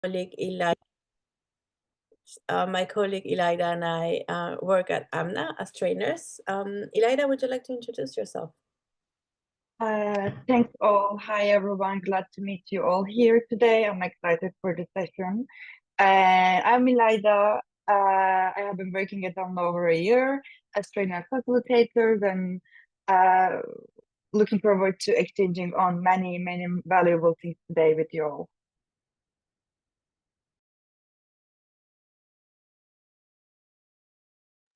colleague Eli, my colleague Elida and I work at AMNA as trainers. Elida, would you like to introduce yourself? Thanks all. Hi everyone, glad to meet you all here today. I'm excited for the session. I'm Elida. I have been working at AMNA over a year as trainer facilitator and uh, looking forward to exchanging on many valuable things today with you all.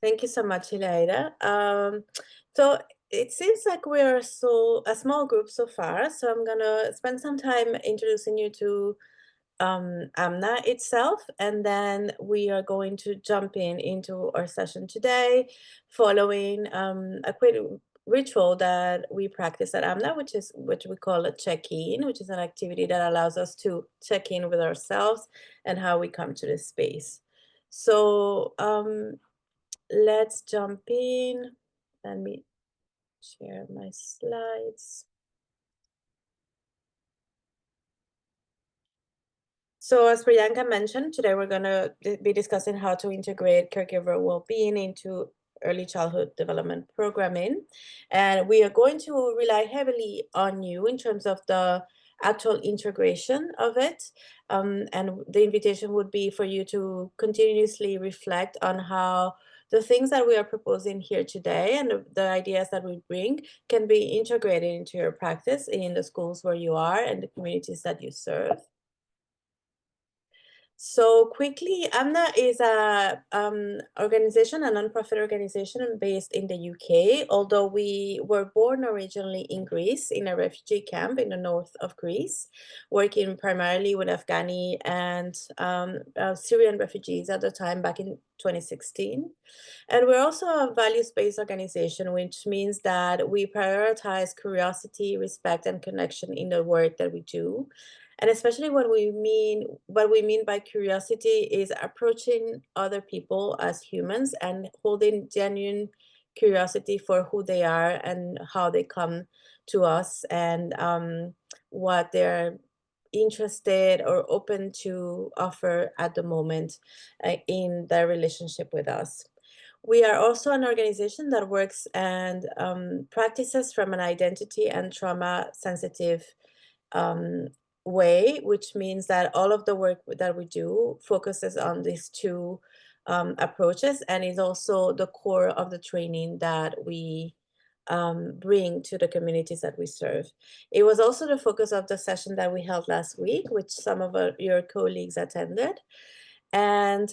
Thank you so much, Elida. So it seems like we're a small group so far. So I'm gonna spend some time introducing you to AMNA itself, and then we are going to jump into our session today, following a quick ritual that we practice at AMNA, which we call a check-in, which is an activity that allows us to check in with ourselves and how we come to this space. So let's jump in. Let me share my slides. So as Priyanka mentioned, today we're going to be discussing how to integrate caregiver well-being into early childhood development programming. And we are going to rely heavily on you in terms of the actual integration of it. And the invitation would be for you to continuously reflect on how the things that we are proposing here today and the ideas that we bring can be integrated into your practice in the schools where you are and the communities that you serve. So quickly, AMNA is a organization, a nonprofit organization based in the UK, although we were born originally in Greece, in a refugee camp in the north of Greece, working primarily with Afghani and Syrian refugees at the time back in 2016. And we're also a values-based organization, which means that we prioritize curiosity, respect, and connection in the work that we do. And especially what we mean by curiosity is approaching other people as humans and holding genuine curiosity for who they are and how they come to us and what they're interested or open to offer at the moment in their relationship with us. We are also an organization that works and practices from an identity and trauma sensitive um, way, which means that all of the work that we do focuses on these two approaches and is also the core of the training that we bring to the communities that we serve. It was also the focus of the session that we held last week, which some of your colleagues attended. And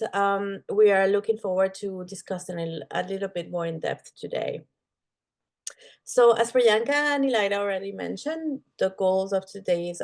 we are looking forward to discussing a little bit more in depth today. So as Priyanka and Elida already mentioned, the goals of today's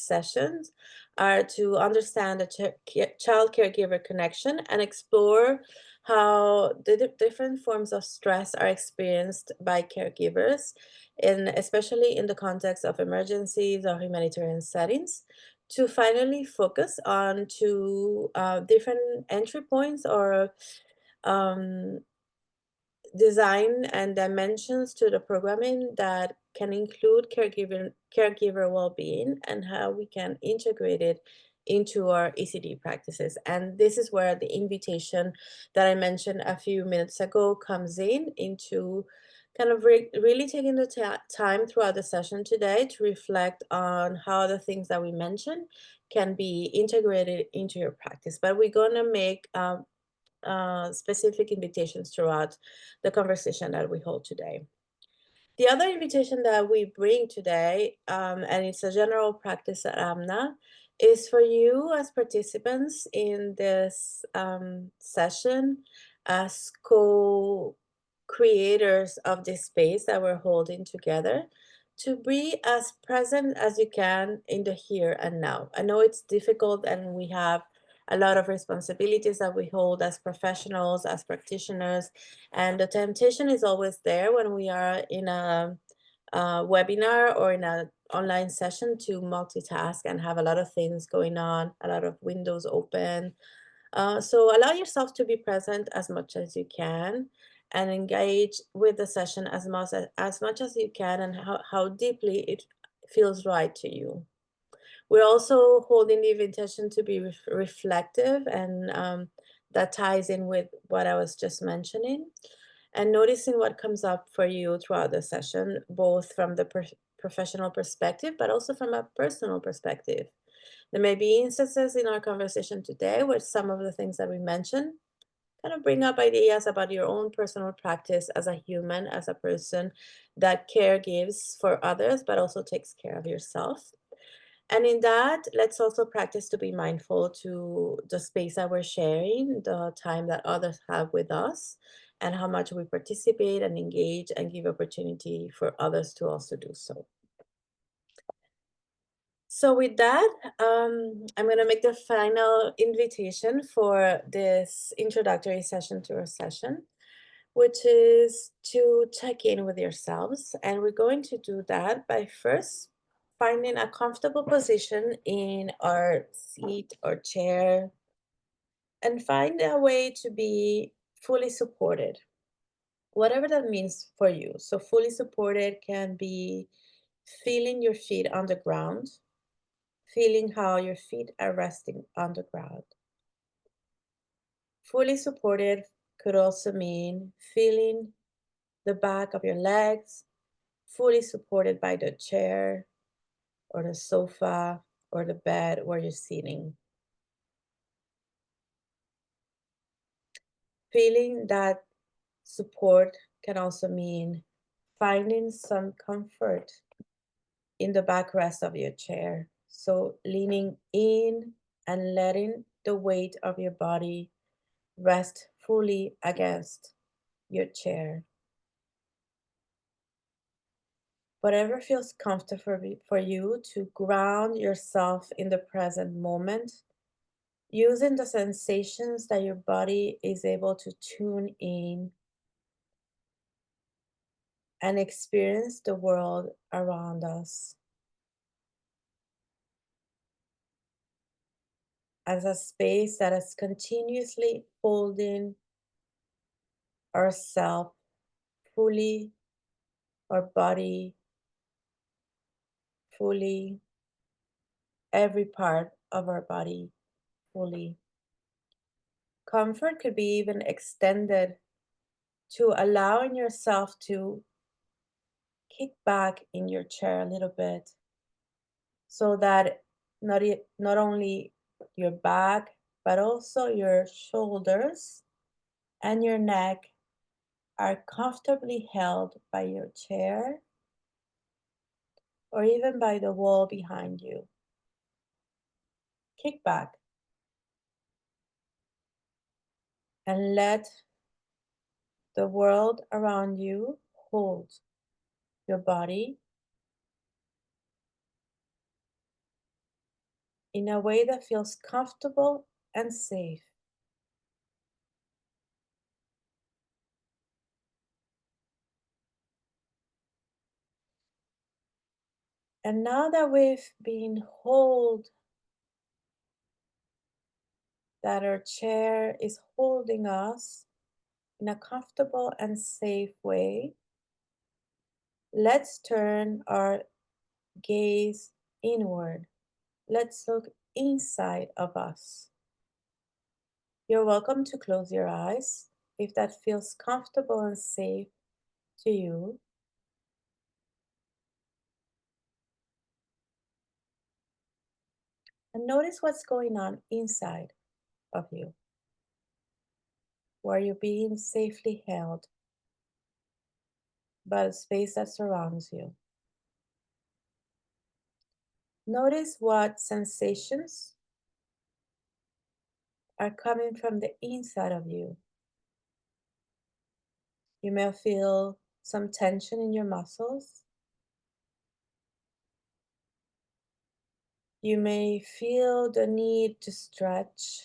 sessions are to understand the child caregiver connection and explore how the different forms of stress are experienced by caregivers, especially in the context of emergencies or humanitarian settings, to finally focus on two different entry points or design and dimensions to the programming that can include caregiver well-being and how we can integrate it into our ECD practices. And this is where the invitation that I mentioned a few minutes ago comes into kind of really taking the time throughout the session today to reflect on how the things that we mentioned can be integrated into your practice. But we're going to make specific invitations throughout the conversation that we hold today. The other invitation that we bring today, and it's a general practice at AMNA, is for you as participants in this session as co-creators of this space that we're holding together to be as present as you can in the here and now. I know it's difficult and we have a lot of responsibilities that we hold as professionals, as practitioners, and the temptation is always there when we are in a webinar or in an online session to multitask and have a lot of things going on, a lot of windows open. So allow yourself to be present as much as you can and engage with the session as much as you can and how deeply it feels right to you. We're also holding the invitation to be reflective, and that ties in with what I was just mentioning. And noticing what comes up for you throughout the session, both from the professional perspective, but also from a personal perspective. There may be instances in our conversation today where some of the things that we mentioned kind of bring up ideas about your own personal practice as a human, as a person that care gives for others, but also takes care of yourself. And in that, let's also practice to be mindful to the space that we're sharing, the time that others have with us, and how much we participate and engage and give opportunity for others to also do so. So with that, I'm going to make the final invitation for this introductory session to our session, which is to check in with yourselves. And we're going to do that by first finding a comfortable position in our seat or chair and find a way to be fully supported, whatever that means for you. So, fully supported can be feeling your feet on the ground, feeling how your feet are resting on the ground. Fully supported could also mean feeling the back of your legs fully supported by the chair or the sofa or the bed where you're sitting. Feeling that support can also mean finding some comfort in the backrest of your chair. So, leaning in and letting the weight of your body rest fully against your chair. Whatever feels comfortable for you to ground yourself in the present moment, using the sensations that your body is able to tune in and experience the world around us as a space that is continuously holding ourself fully, our body fully, every part of our body fully. Comfort could be even extended to allowing yourself to kick back in your chair a little bit so that not only your back, but also your shoulders and your neck are comfortably held by your chair or even by the wall behind you. Kick back and let the world around you hold your body in a way that feels comfortable and safe. And now that we've been hold, that our chair is holding us in a comfortable and safe way, let's turn our gaze inward. Let's look inside of us. You're welcome to close your eyes if that feels comfortable and safe to you. And notice what's going on inside of you, where you're being safely held by the space that surrounds you. Notice what sensations are coming from the inside of you. You may feel some tension in your muscles. You may feel the need to stretch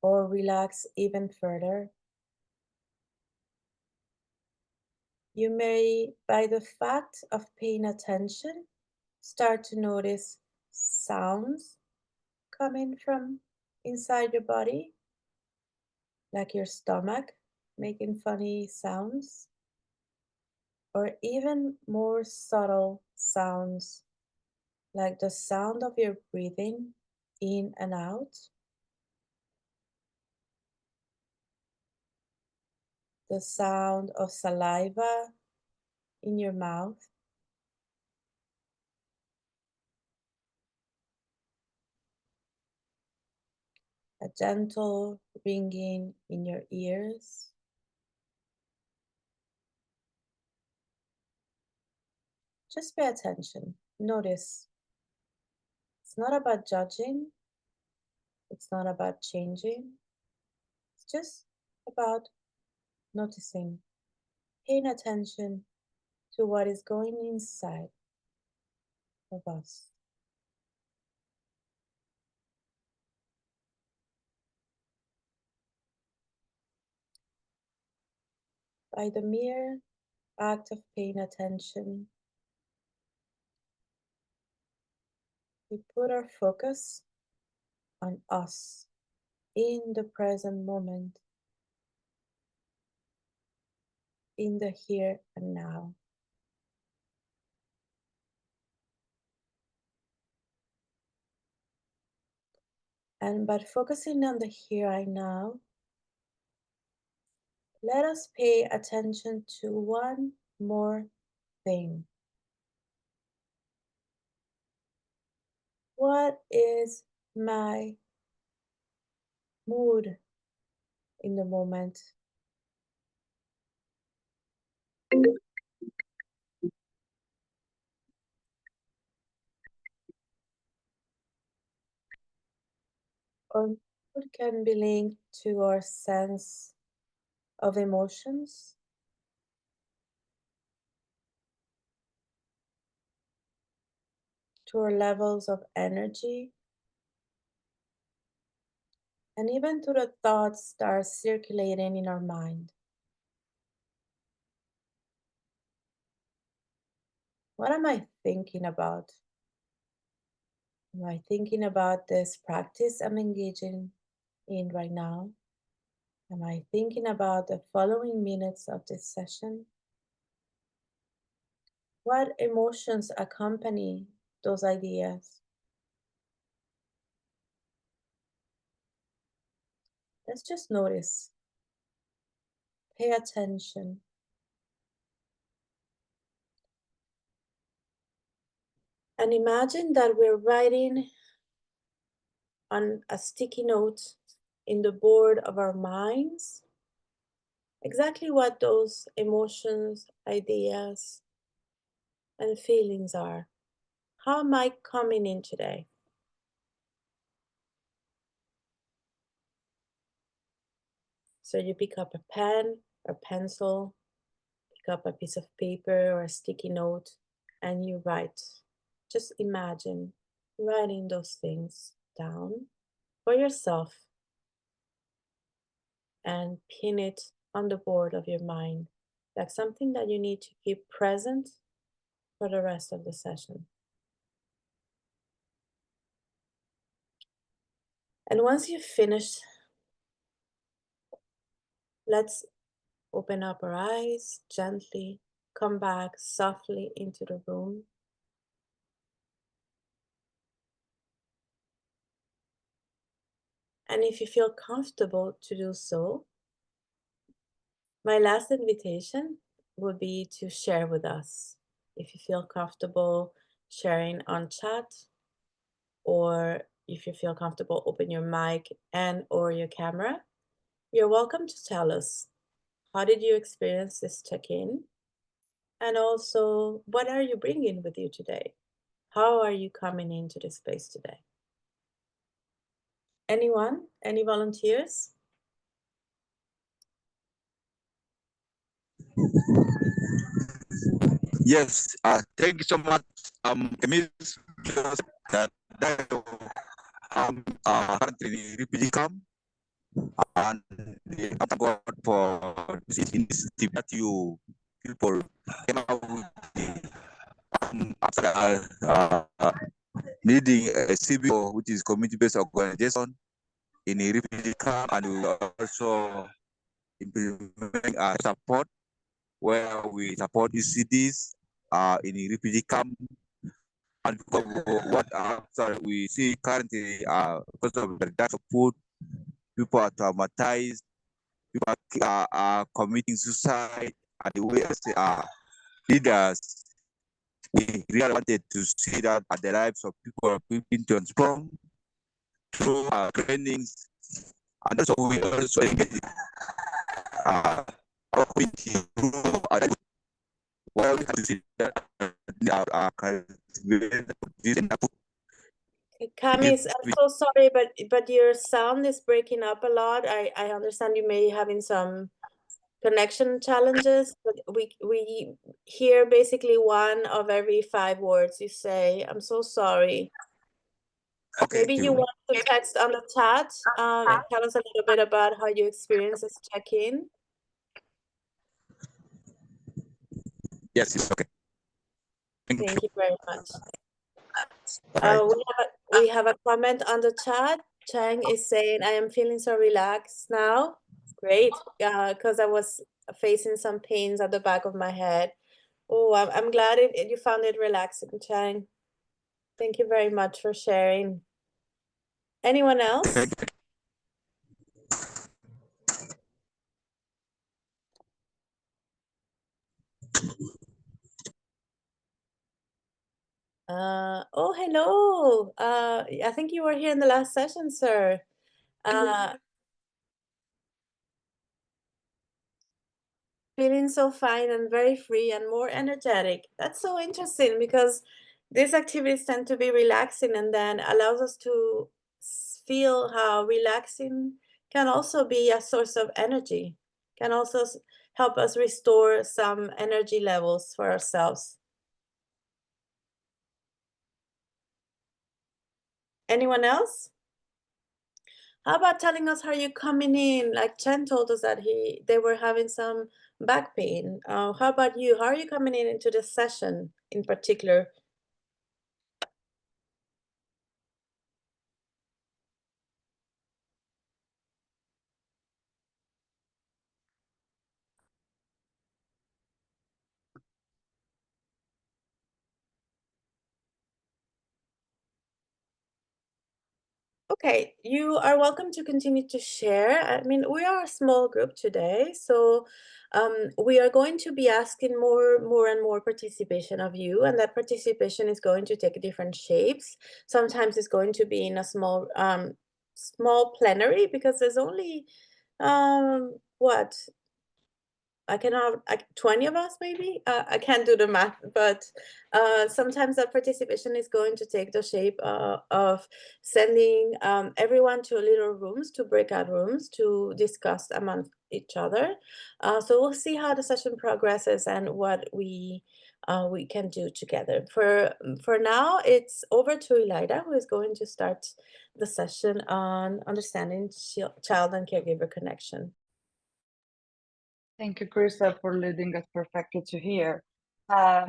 or relax even further. You may, by the fact of paying attention, start to notice sounds coming from inside your body, like your stomach making funny sounds, or even more subtle sounds like the sound of your breathing in and out, the sound of saliva in your mouth, a gentle ringing in your ears. Just pay attention. Notice. It's not about judging, it's not about changing, it's just about noticing, paying attention to what is going inside of us. By the mere act of paying attention, we put our focus on us in the present moment, in the here and now. And by focusing on the here and now, let us pay attention to one more thing. What is my mood in the moment? Or mood can be linked to our sense of emotions, to our levels of energy, and even to the thoughts that are circulating in our mind. What am I thinking about? Am I thinking about this practice I'm engaging in right now? Am I thinking about the following minutes of this session? What emotions accompany those ideas? Let's just notice, pay attention, and imagine that we're writing on a sticky note in the board of our minds exactly what those emotions, ideas, and feelings are. How am I coming in today? So you pick up a pen or pencil, pick up a piece of paper or a sticky note, and you write. Just imagine writing those things down for yourself and pin it on the board of your mind. Like something that you need to keep present for the rest of the session. And once you've finished, let's open up our eyes gently, come back softly into the room. And if you feel comfortable to do so, my last invitation would be to share with us. If you feel comfortable sharing on chat, or if you feel comfortable, open your mic and or your camera. You're welcome to tell us, how did you experience this check-in? And also, what are you bringing with you today? How are you coming into this space today? Anyone? Any volunteers? Yes, thank you so much, Camille. Just that currently in refugee camp, and thank God for this initiative that you people came out with after leading a CBO, which is community-based organization in a refugee camp, and we also implementing support where we support ECDs in a refugee camp And what sorry, we see currently, because of the lack of food, people are traumatized, people are committing suicide, and the way as leaders, we really wanted to see that the lives of people are being transformed through our trainings, and also we also engage our community through well, we have to see that our Kamis, I'm so sorry, but your sound is breaking up a lot. I understand you may having some connection challenges, but we hear basically one of every 5 words you say. I'm so sorry. Okay, Maybe you want to text on the chat and tell us a little bit about how you experience this check-in. yes, it's okay. Thank you very much. Right. We have a comment on the chat. Chang is saying, I am feeling so relaxed now. Great, because I was facing some pains at the back of my head. Oh, I'm glad you found it relaxing, Chang. Thank you very much for sharing. Anyone else? Oh, hello. I think you were here in the last session, sir. Feeling so fine and very free and more energetic. That's so interesting because these activities tend to be relaxing and then allows us to feel how relaxing can also be a source of energy, can also help us restore some energy levels for ourselves. Anyone else? How about telling us how you're coming in? Like Chen told us that they were having some back pain. How about you? How are you coming in into this session in particular? Okay, you are welcome to continue to share. I mean, we are a small group today, so we are going to be asking more and more participation of you, and that participation is going to take different shapes. Sometimes it's going to be in a small plenary because there's only what I cannot, 20 of us maybe? I can't do the math, but sometimes that participation is going to take the shape of sending everyone to little rooms, to breakout rooms, to discuss among each other. So we'll see how the session progresses and what we can do together. For now, it's over to Elida, who is going to start the session on understanding child and caregiver connection. Thank you, Krista, for leading us perfectly to here.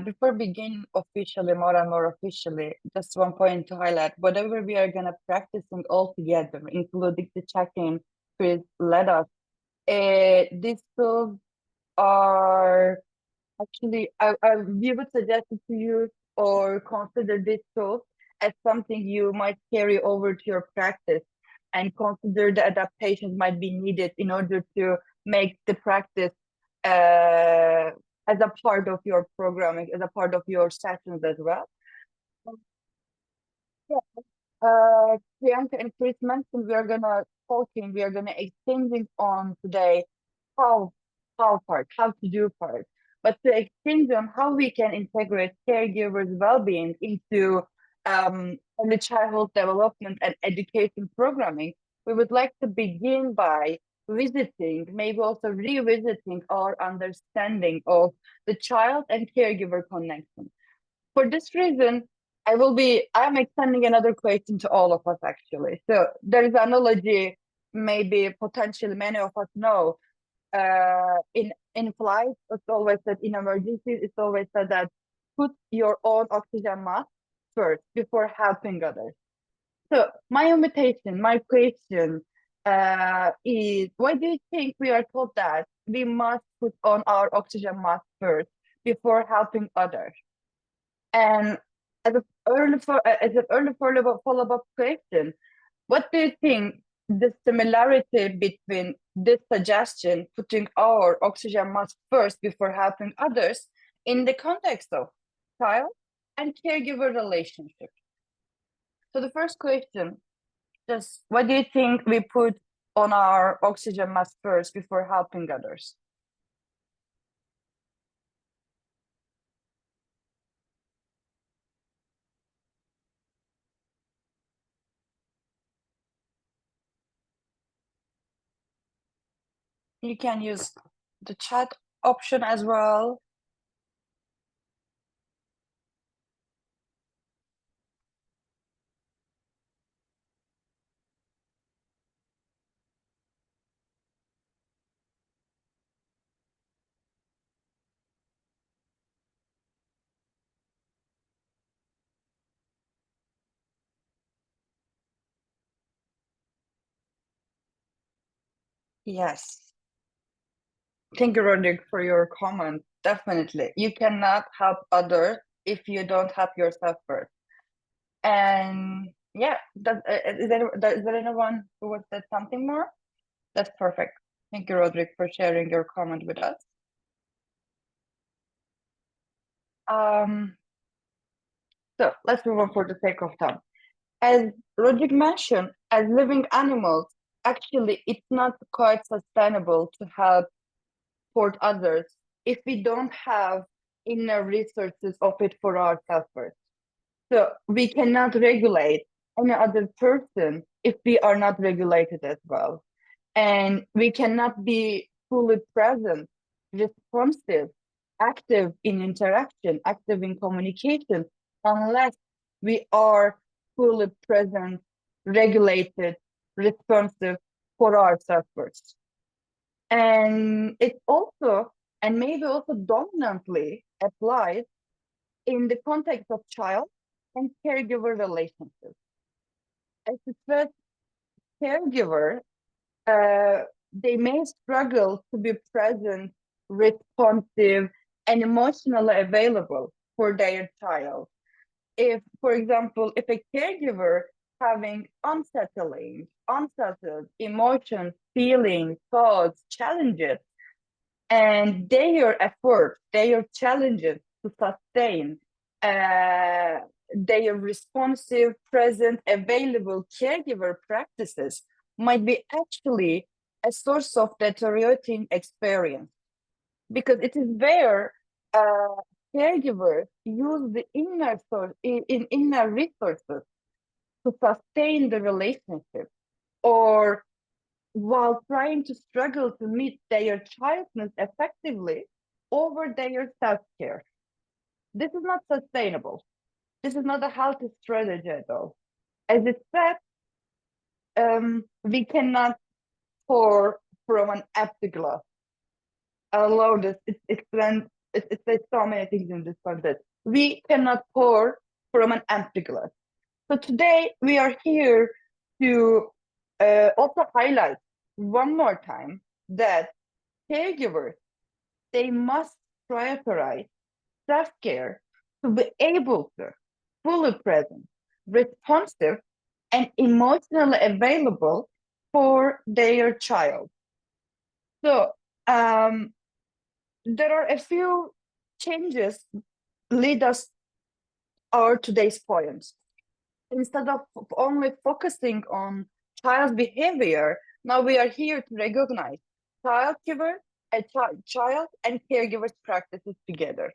Before begin officially, more and more officially, just one point to highlight, whatever we are going to practicing all together, including the check-in, Chris led us, these tools are actually, we would suggest it to use or consider these tools as something you might carry over to your practice and consider the adaptations might be needed in order to make the practice as a part of your programming, as a part of your sessions as well. Yeah. Priyanka and Chris mentioned we are gonna exchanging on today how part, how to do part, but to exchange on how we can integrate caregivers' well-being into early childhood development and education programming. We would like to begin by visiting, maybe also revisiting our understanding of the child and caregiver connection. For this reason, I'm extending another question to all of us actually. So there is analogy, maybe potentially many of us know, in flight, it's always said in emergencies, it's always said that put your own oxygen mask first before helping others. So my invitation, my question is, why do you think we are told that we must put on our oxygen mask first before helping others? And as an early follow-up question, what do you think the similarity between this suggestion, putting our oxygen mask first before helping others, in the context of child and caregiver relationship? So the first question, just what do you think we put on our oxygen mask first before helping others? You can use the chat option as well. Yes. Thank you, Roderick, for your comment. Definitely. You cannot help others if you don't help yourself first. And yeah, is there anyone who would say something more? That's perfect. Thank you, Roderick, for sharing your comment with us. So let's move on for the sake of time. As Roderick mentioned, as living animals, actually, it's not quite sustainable to help support others if we don't have inner resources of it for ourselves first. So we cannot regulate any other person if we are not regulated as well. And we cannot be fully present, responsive, active in interaction, active in communication, unless we are fully present, regulated, responsive for ourselves first. And it also, and maybe also dominantly applies in the context of child and caregiver relationships. As a stressed caregiver, they may struggle to be present, responsive, and emotionally available for their child. If, for example, if a caregiver having unsettled emotions, feelings, thoughts, challenges, and their effort, their challenges to sustain their responsive, present, available caregiver practices might be actually a source of deteriorating experience, because it is where caregivers use the inner source in inner resources to sustain the relationship, or while trying to struggle to meet their child's needs effectively over their self-care. This is not sustainable. This is not a healthy strategy at all. As it said, we cannot pour from an empty glass. I love this. It says so many things in this context. We cannot pour from an empty glass. So today we are here to also highlight one more time that caregivers, they must prioritize self-care to be able to fully present, responsive, and emotionally available for their child. So there are a few changes lead us our today's points. Instead of only focusing on child behavior, now we are here to recognize child and caregivers practices together.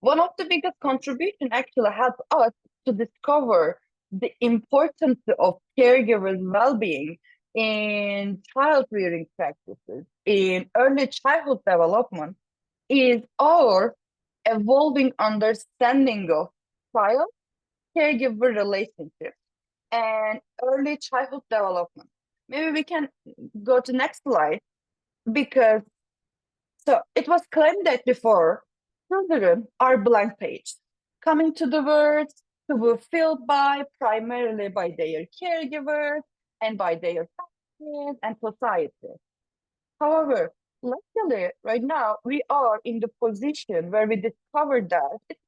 One of the biggest contributions actually helped us to discover the importance of caregivers' well-being in child rearing practices, in early childhood development, is our evolving understanding of child caregiver relationships and early childhood development. Maybe we can go to next slide, because so it was claimed that before, children are blank page, coming to the world to be filled by primarily by their caregivers and by their families and society. However, luckily, right now we are in the position where we discovered that it's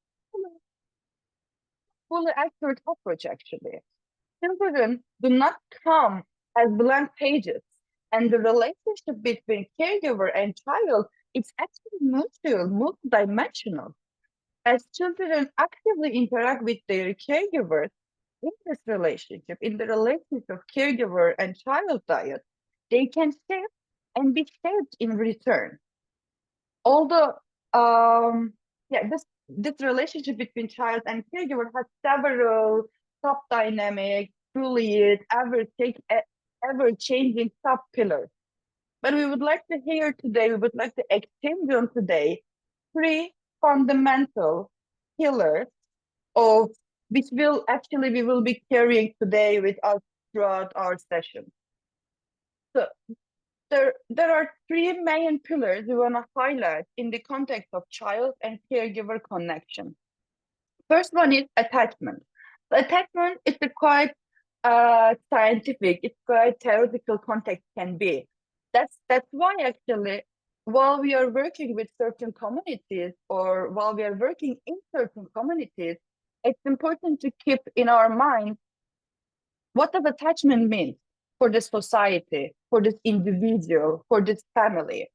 fully accurate approach, actually. Children do not come as blank pages, and the relationship between caregiver and child is actually mutual, multidimensional. As children actively interact with their caregivers in this relationship, in the relationship of caregiver and child diet, they can shape and be shaped in return. Although, yeah, this relationship between child and caregiver has several sub dynamics, fluid, ever changing sub pillars. But we would like to hear today, we would like to exchange on today three fundamental pillars of which will actually we will be carrying today with us throughout our session. So there are three main pillars we want to highlight in the context of child and caregiver connection. First one is attachment. The attachment is a quite scientific, it's quite theoretical context can be. That's why actually while we are working with certain communities or while we are working in certain communities, it's important to keep in our mind what does attachment mean for this society, for this individual, for this family?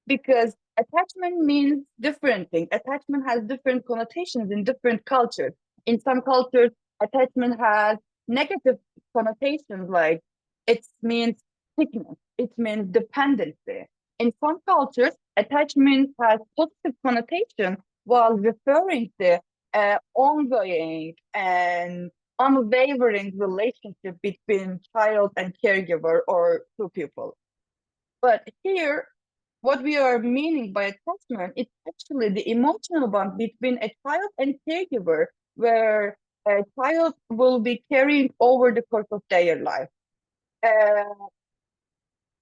Because attachment means different things. Attachment has different connotations in different cultures. In some cultures, attachment has negative connotations, like it means sickness, it means dependency. In some cultures, attachment has positive connotation while referring to ongoing and unwavering relationship between child and caregiver or two people. But here, what we are meaning by attachment is actually the emotional bond between a child and caregiver, where a child will be carrying over the course of their life. Uh,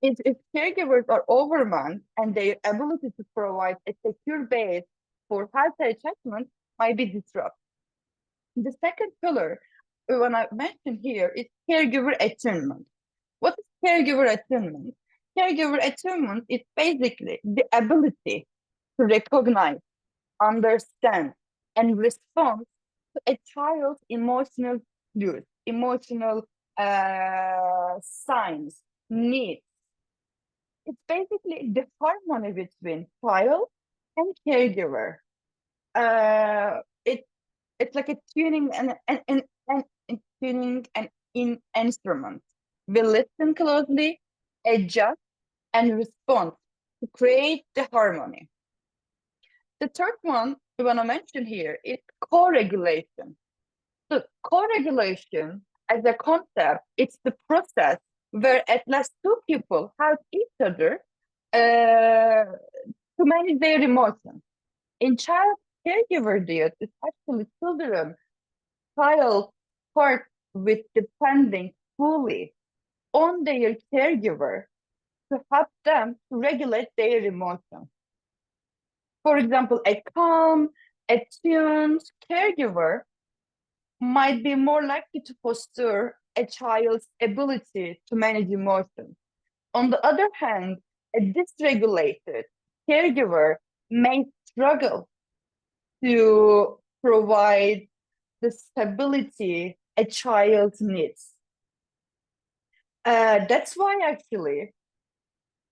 if caregivers are overwhelmed and their ability to provide a secure base for healthy attachment might be disrupted. The second pillar we want to mention here is caregiver attunement. What is caregiver attunement? Caregiver attunement is basically the ability to recognize, understand, and respond to a child's emotional cues, emotional signs, needs. It's basically the harmony between child and caregiver. It's like a tuning and tuning an instrument. We listen closely, adjust, and respond to create the harmony. The third one we want to mention here is co-regulation. So co-regulation as a concept, it's the process where at least two people help each other to manage their emotions. In child caregiver diet, it's actually children, child part with depending fully on their caregiver to help them to regulate their emotions. For example, a calm, attuned caregiver might be more likely to foster a child's ability to manage emotions. On the other hand, a dysregulated caregiver may struggle to provide the stability a child needs. That's why actually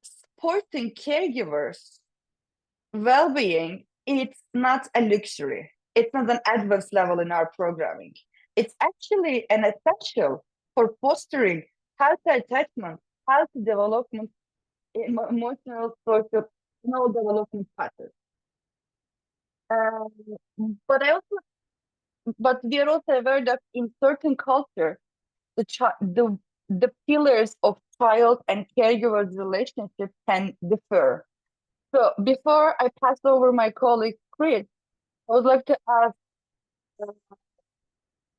supporting caregivers' well-being, it's not a luxury. It's not an advanced level in our programming. It's actually an essential for fostering healthy attachment, healthy development, emotional, social, development patterns. But but we are also aware that in certain cultures, the pillars of child and caregiver's relationship can differ. So before I pass over my colleague Chris, I would like to ask, uh,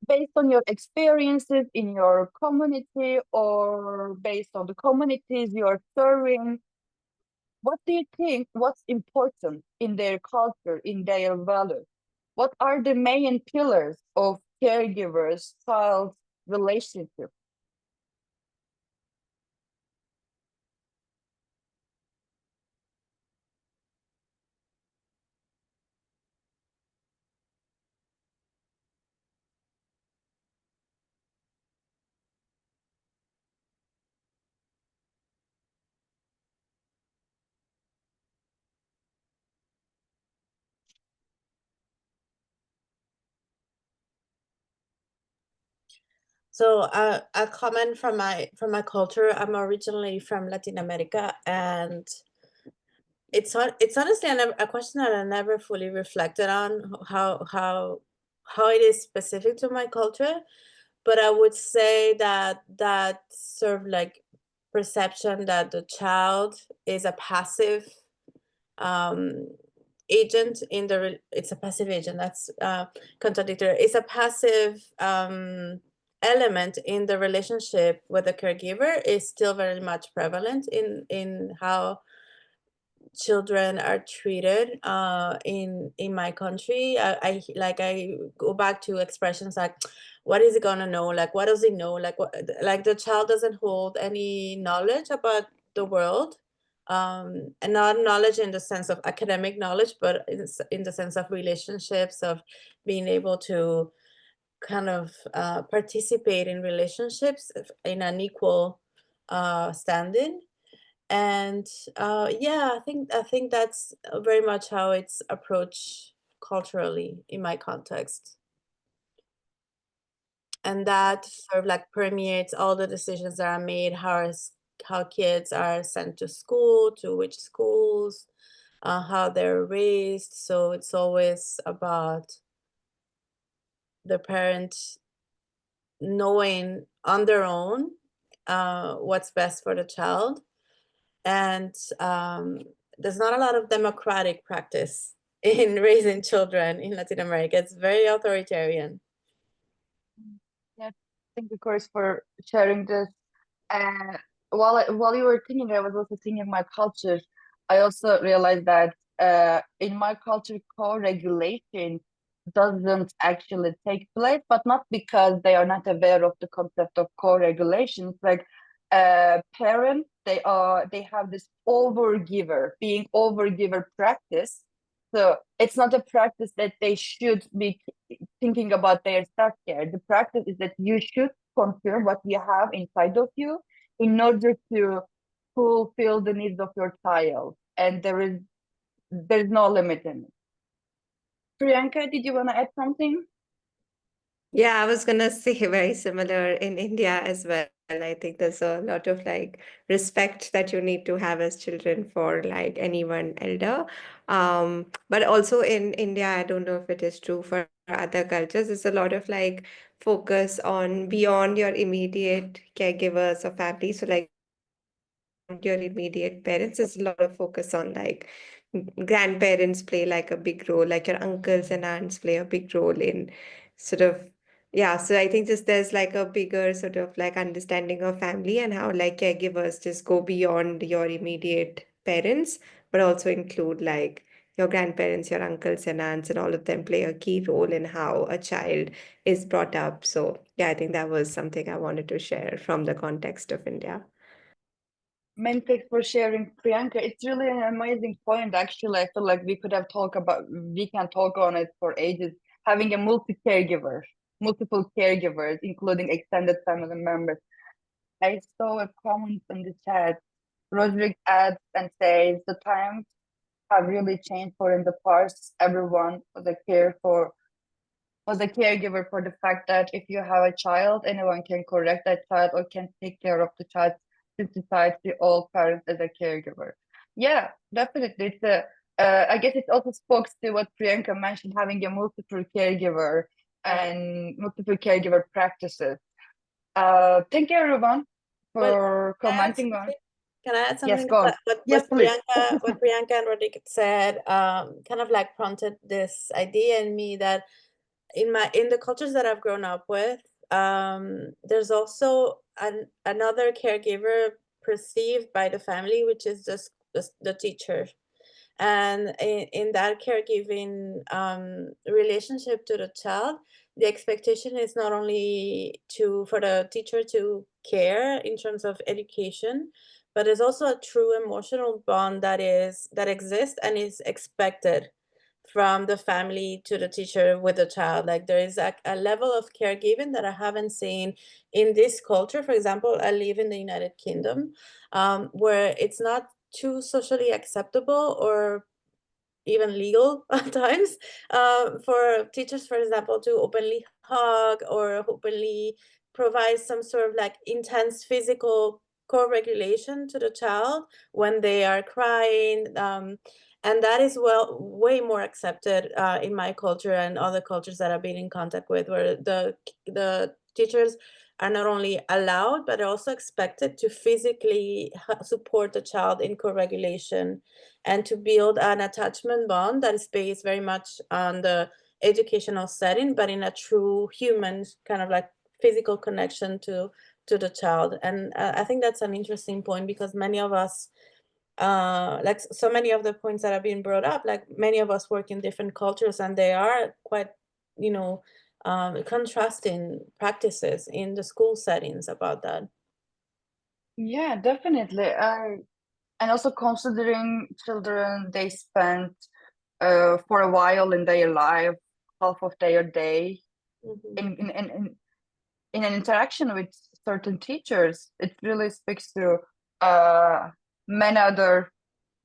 based on your experiences in your community or based on the communities you're serving, what do you think what's important in their culture, in their values? What are the main pillars of caregivers, child relationship? So a comment from my culture. I'm originally from Latin America, and it's honestly a question that I never fully reflected on how it is specific to my culture. But I would say that that sort of like perception that the child is a passive um, agent in it's a passive agent. That's contradictory. It's a passive element in the relationship with the caregiver is still very much prevalent in how children are treated in my country. I go back to expressions like, what is he gonna know, like what does he know, like what, like the child doesn't hold any knowledge about the world, and not knowledge in the sense of academic knowledge, but in the sense of relationships, of being able to kind of participate in relationships in an equal standing. And yeah, I think that's very much how it's approached culturally in my context, and that sort of like permeates all the decisions that are made, how kids are sent to school, to which schools, how they're raised. So it's always about the parent knowing on their own what's best for the child. And there's not a lot of democratic practice in raising children in Latin America. It's very authoritarian. Yeah, thank you, Chris, for sharing this. And while you were thinking, I was also thinking my culture. I also realized that in my culture, co-regulation doesn't actually take place, but not because they are not aware of the concept of co-regulation. It's like parents, they have this being overgiver practice. So it's not a practice that they should be thinking about their self-care. The practice is that you should confirm what you have inside of you in order to fulfill the needs of your child. And there's no limit in it. Priyanka, did you want to add something? Yeah, I was gonna say very similar in India as well. I think there's a lot of like respect that you need to have as children for like anyone elder. But also in India, I don't know if it is true for other cultures, there's a lot of like focus on beyond your immediate caregivers or family. So like your immediate parents, there's a lot of focus on like grandparents play like a big role, like your uncles and aunts play a big role in sort of, yeah. So I think just there's like a bigger sort of like understanding of family and how like caregivers just go beyond your immediate parents, but also include like your grandparents, your uncles and aunts, and all of them play a key role in how a child is brought up. So yeah, I think that was something I wanted to share from the context of India. Many thanks for sharing, Priyanka. It's really an amazing point. Actually, I feel like we can talk on it for ages. Having a multiple caregivers, including extended family members. I saw a comment in the chat. Roderick adds and says the times have really changed for in the past. Everyone was a caregiver for the fact that if you have a child, anyone can correct that child or can take care of the child. Since society, all parents as a caregiver. Yeah, definitely. I guess it also spoke to what Priyanka mentioned, having a multiple caregiver and multiple caregiver practices. Thank you everyone But for can I add commenting on. something? Can I add Yes, something? go on. Yes, please. What Priyanka and Rodrigo said, kind of like prompted this idea in me that in the cultures that I've grown up with, there's also another caregiver perceived by the family, which is just the teacher. And in that caregiving relationship to the child, the expectation is not only for the teacher to care in terms of education, but there's also a true emotional bond that exists and is expected from the family to the teacher with the child. Like there is a level of caregiving that I haven't seen in this culture. For example, I live in the United Kingdom, where it's not too socially acceptable or even legal at times, for teachers, for example, to openly hug or openly provide some sort of like intense physical co-regulation to the child when they are crying. And that is way more accepted in my culture and other cultures that I've been in contact with, where the teachers are not only allowed, but also expected to physically support the child in co-regulation and to build an attachment bond that is based very much on the educational setting, but in a true human kind of like physical connection to the child. And I think that's an interesting point, because many of us, like so many of the points that have been brought up, like many of us work in different cultures, and they are quite, you know, contrasting practices in the school settings about that. Yeah, definitely. And also considering children, they spend for a while in their life, half of their day in an interaction with certain teachers. It really speaks to many other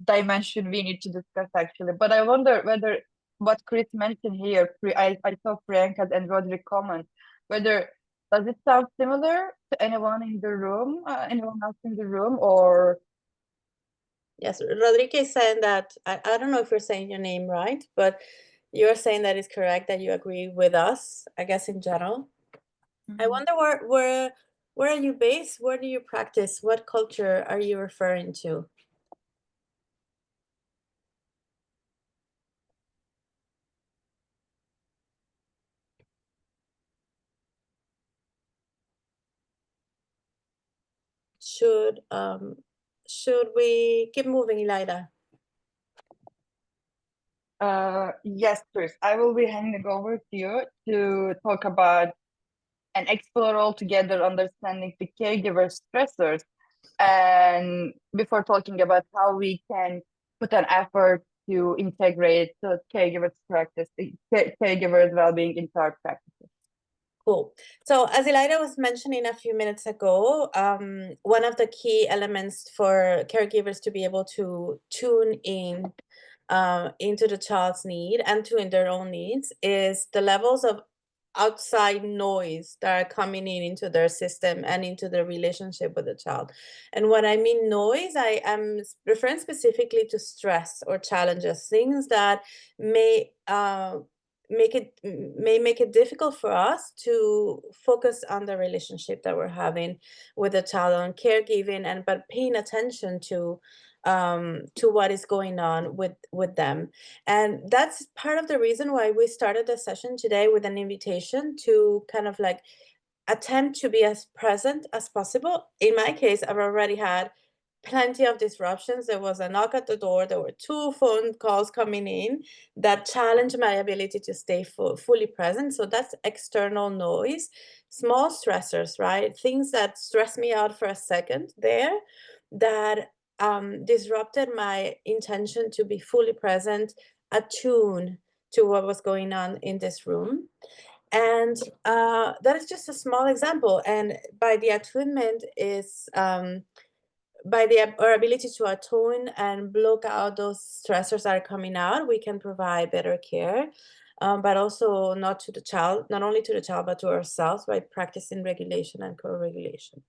dimension we need to discuss actually. But I wonder whether what Chris mentioned here, I saw Priyanka and Roderick comment, whether does it sound similar to anyone in the room, anyone else in the room, or? Yes, Rodrigo is saying that, I don't know if you're saying your name right, but you're saying that it's correct, that you agree with us, I guess, in general. I wonder where are you based? Where do you practice? What culture are you referring to? Should we keep moving, Elida? Yes, Chris, I will be handing over to you to talk about and explore altogether understanding the caregiver stressors, and before talking about how we can put an effort to integrate the caregiver's practice, caregiver's well-being into our practices. Cool. So as Elida was mentioning a few minutes ago, one of the key elements for caregivers to be able to tune in into the child's need and to in their own needs is the levels of outside noise that are coming in into their system and into their relationship with the child. And when I mean noise, I am referring specifically to stress or challenges, things that may make it difficult for us to focus on the relationship that we're having with the child, on caregiving, and but paying attention to what is going on with them. And that's part of the reason why we started the session today with an invitation to kind of like attempt to be as present as possible. In my case, I've already had plenty of disruptions. There was a knock at the door. There were 2 phone calls coming in that challenged my ability to stay fully present. So that's external noise, small stressors, right? Things that stress me out for a second there, that disrupted my intention to be fully present, attuned to what was going on in this room. And that is just a small example. And by the attunement is by our ability to attune and block out those stressors that are coming out, we can provide better care, but also not only to the child, but to ourselves by practicing regulation and co-regulation.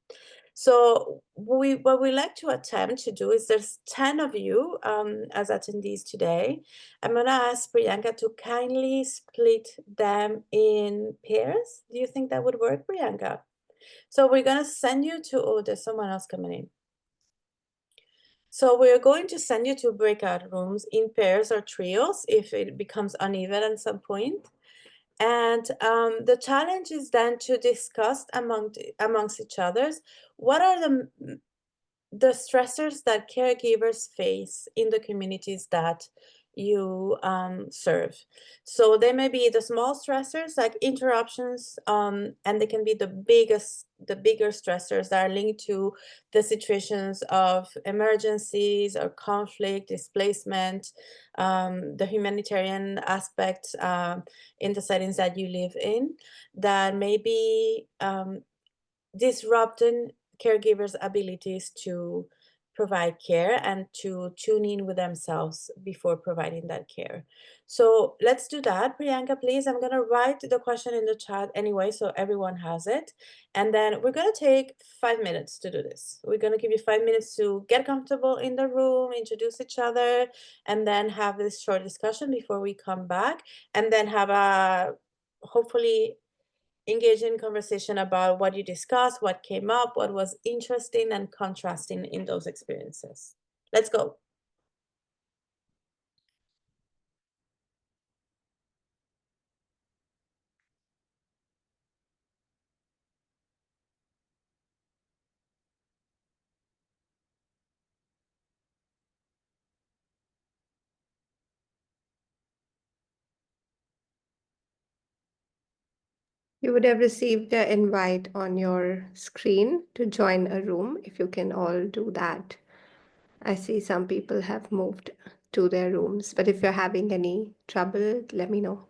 So what we like to attempt to do is, there's 10 of you as attendees today. I'm going to ask Priyanka to kindly split them in pairs. Do you think that would work, Priyanka? So we're going to send you to, oh, there's someone else coming in. So we're going to send you to breakout rooms in pairs or trios if it becomes uneven at some point. And the challenge is then to discuss amongst each others, what are the stressors that caregivers face in the communities that you serve. So they may be the small stressors like interruptions, and they can be the bigger stressors that are linked to the situations of emergencies or conflict, displacement, the humanitarian aspects in the settings that you live in, that may be disrupting caregivers' abilities to provide care and to tune in with themselves before providing that care. So let's do that. Priyanka, please. I'm going to write the question in the chat anyway, so everyone has it. And then we're going to take 5 minutes to do this. We're going to give you 5 minutes to get comfortable in the room, introduce each other, and then have this short discussion before we come back, and then have a hopefully engaging conversation about what you discussed, what came up, what was interesting and contrasting in those experiences. Let's go. You would have received the invite on your screen to join a room if you can all do that. I see some people have moved to their rooms, but if you're having any trouble, let me know.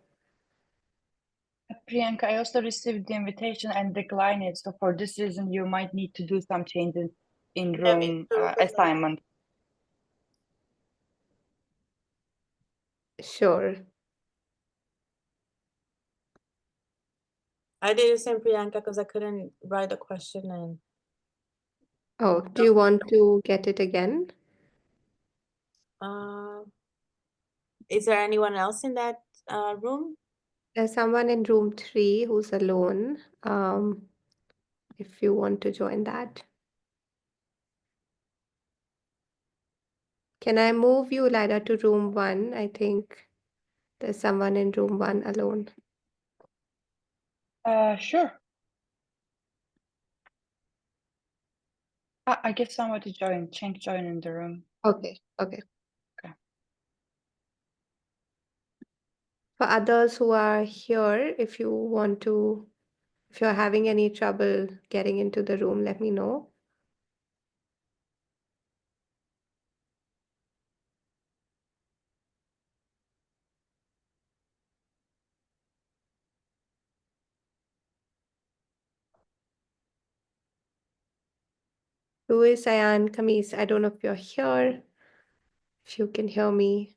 Priyanka, I also received the invitation and declined it. So for this reason, you might need to do some changes in Let me room do that. assignment. Sure. I did the same, Priyanka, because I couldn't write the question in. Oh, do you want to get it again? Is there anyone else in that room? There's someone in room 3 who's alone. If you want to join that. Can I move you, Lida, to room 1? I think there's someone in room 1 alone. Sure. I guess somebody joined. Cheng joined in the room. Okay, okay. Okay. For others who are here, if you're having any trouble getting into the room, let me know. Louis, Ayan, Kamis, I don't know if you're here, if you can hear me.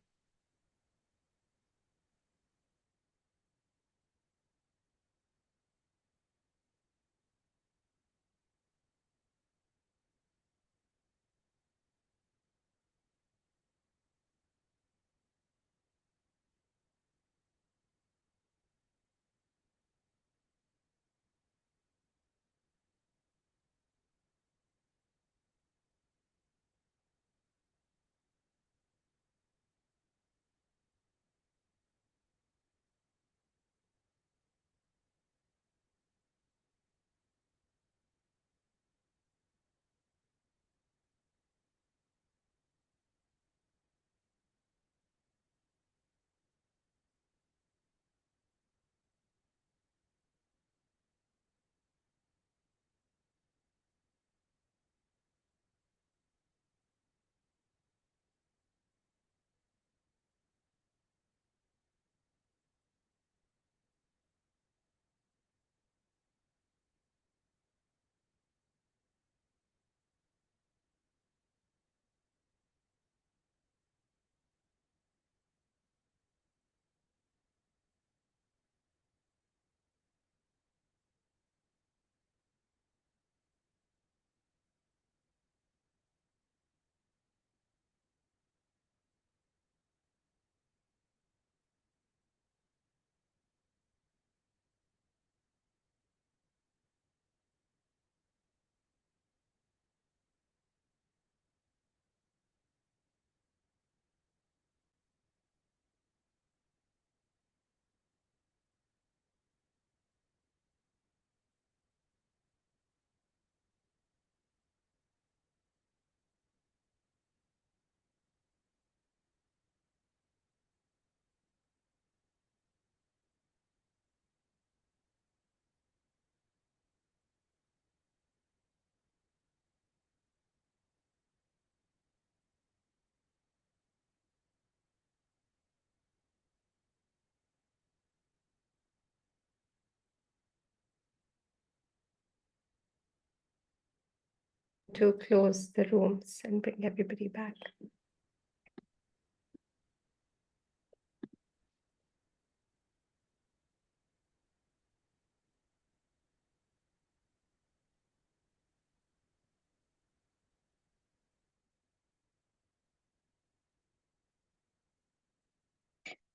to close the rooms and bring everybody back.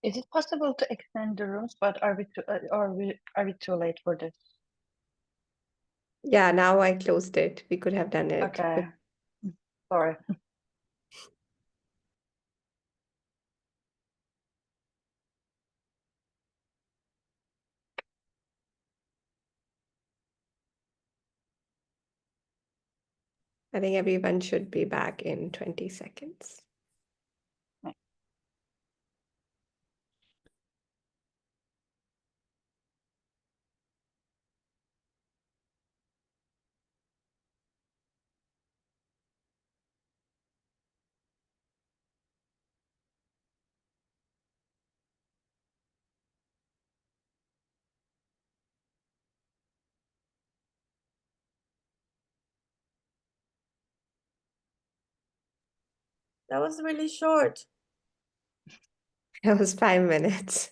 Is it possible to extend the rooms, but are we too late for this? Yeah, now I closed it. We could have done it. Okay. Sorry. I think everyone should be back in 20 seconds. That was really short. It was 5 minutes.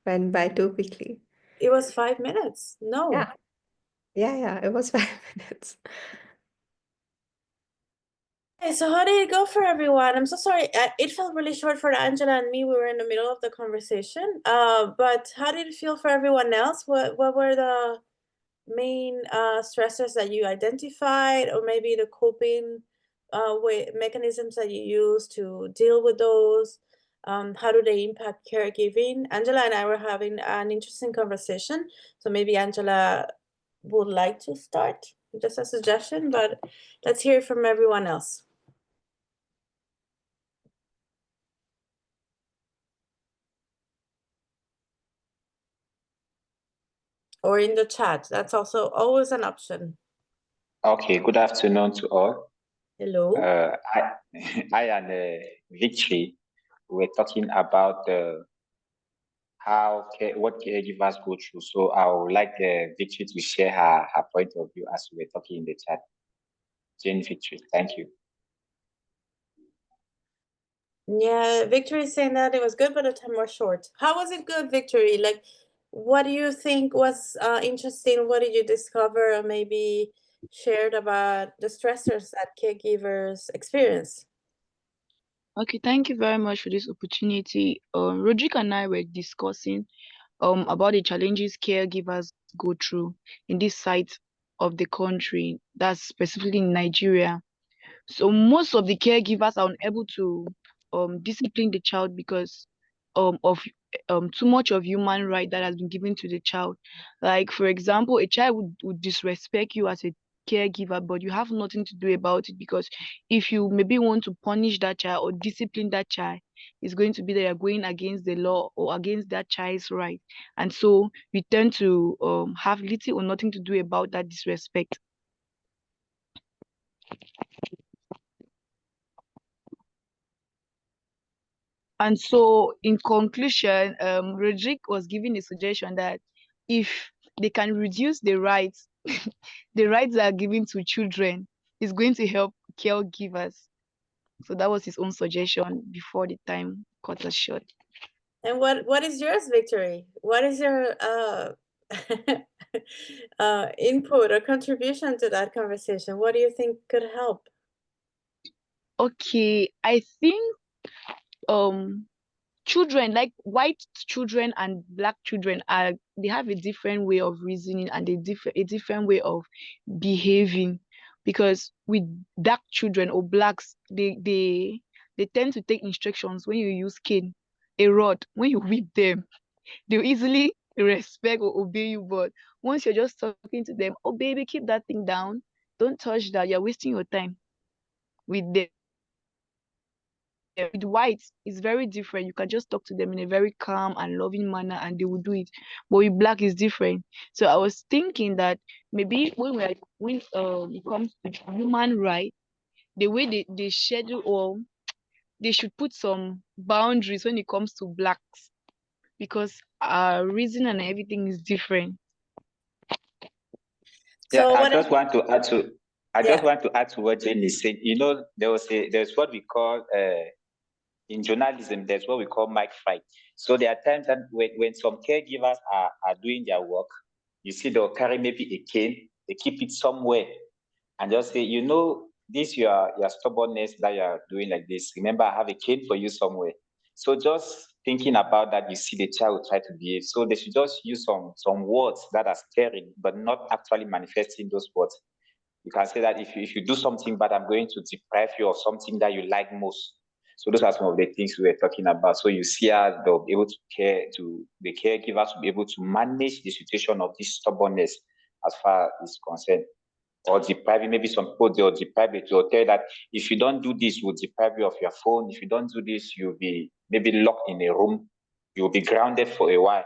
Went by too quickly. It was 5 minutes. No. Yeah. Yeah, it was 5 minutes. Okay, so how did it go for everyone? I'm so sorry. It felt really short for Angela and me. We were in the middle of the conversation. But how did it feel for everyone else? What were the main stressors that you identified, or maybe the coping mechanisms that you use to deal with those? How do they impact caregiving? Angela and I were having an interesting conversation. So maybe Angela would like to start, just a suggestion, but let's hear from everyone else. Or in the chat. That's also always an option. Okay, good afternoon to all. Hello. I and Victory, we're talking about what caregivers go through. So I would like Victory to share her point of view as we were talking in the chat. Jane Victory, thank you. Yeah, Victory saying that it was good, but the time was short. How was it good, Victory? Like, what do you think was interesting? What did you discover, or maybe shared about the stressors that caregivers experience? Okay, thank you very much for this opportunity. Rodrigo and I were discussing about the challenges caregivers go through in this side of the country, that's specifically in Nigeria. So most of the caregivers are unable to discipline the child because of too much of human right that has been given to the child. Like, for example, a child would disrespect you as a caregiver, but you have nothing to do about it, because if you maybe want to punish that child or discipline that child, it's going to be that you're going against the law or against that child's right. And so we tend to have little or nothing to do about that disrespect. And so, in conclusion, Rodrigue was giving a suggestion that if they can reduce the rights, the rights that are given to children, is going to help caregivers. So that was his own suggestion before the time cut us short. And what is yours, Victory? What is your input or contribution to that conversation? What do you think could help? Okay, I think children, like white children and black children, they have a different way of reasoning and a different way of behaving, because with dark children or blacks, they tend to take instructions. When you use cane, a rod, when you whip them, they'll easily respect or obey you. But once you're just talking to them, oh baby, keep that thing down, don't touch that, you're wasting your time. With them, with whites, it's very different. You can just talk to them in a very calm and loving manner and they will do it. But with black, is different. So I was thinking that maybe when it comes to human rights, the way they schedule, or they should put some boundaries when it comes to blacks, because our reason and everything is different. Yeah, So I what just want to add to I Yeah. just want to add to what Jane is saying. You know, there's what we call in journalism, there's what we call mic fight. So there are times that when some caregivers are doing their work, you see they'll carry maybe a cane, they keep it somewhere, and just say, you know, this your stubbornness that you're doing like this. Remember, I have a cane for you somewhere. So just thinking about that, you see the child will try to behave. So they should just use some words that are scaring, but not actually manifesting those words. You can say that if you do something bad, I'm going to deprive you of something that you like most. So those are some of the things we were talking about. So you see how they'll be able to the caregivers will be able to manage the situation of this stubbornness as far as concerned. Or depriving, maybe some people they'll deprive it, they'll tell you that if you don't do this, we'll deprive you of your phone. If you don't do this, you'll be maybe locked in a room, you'll be grounded for a while.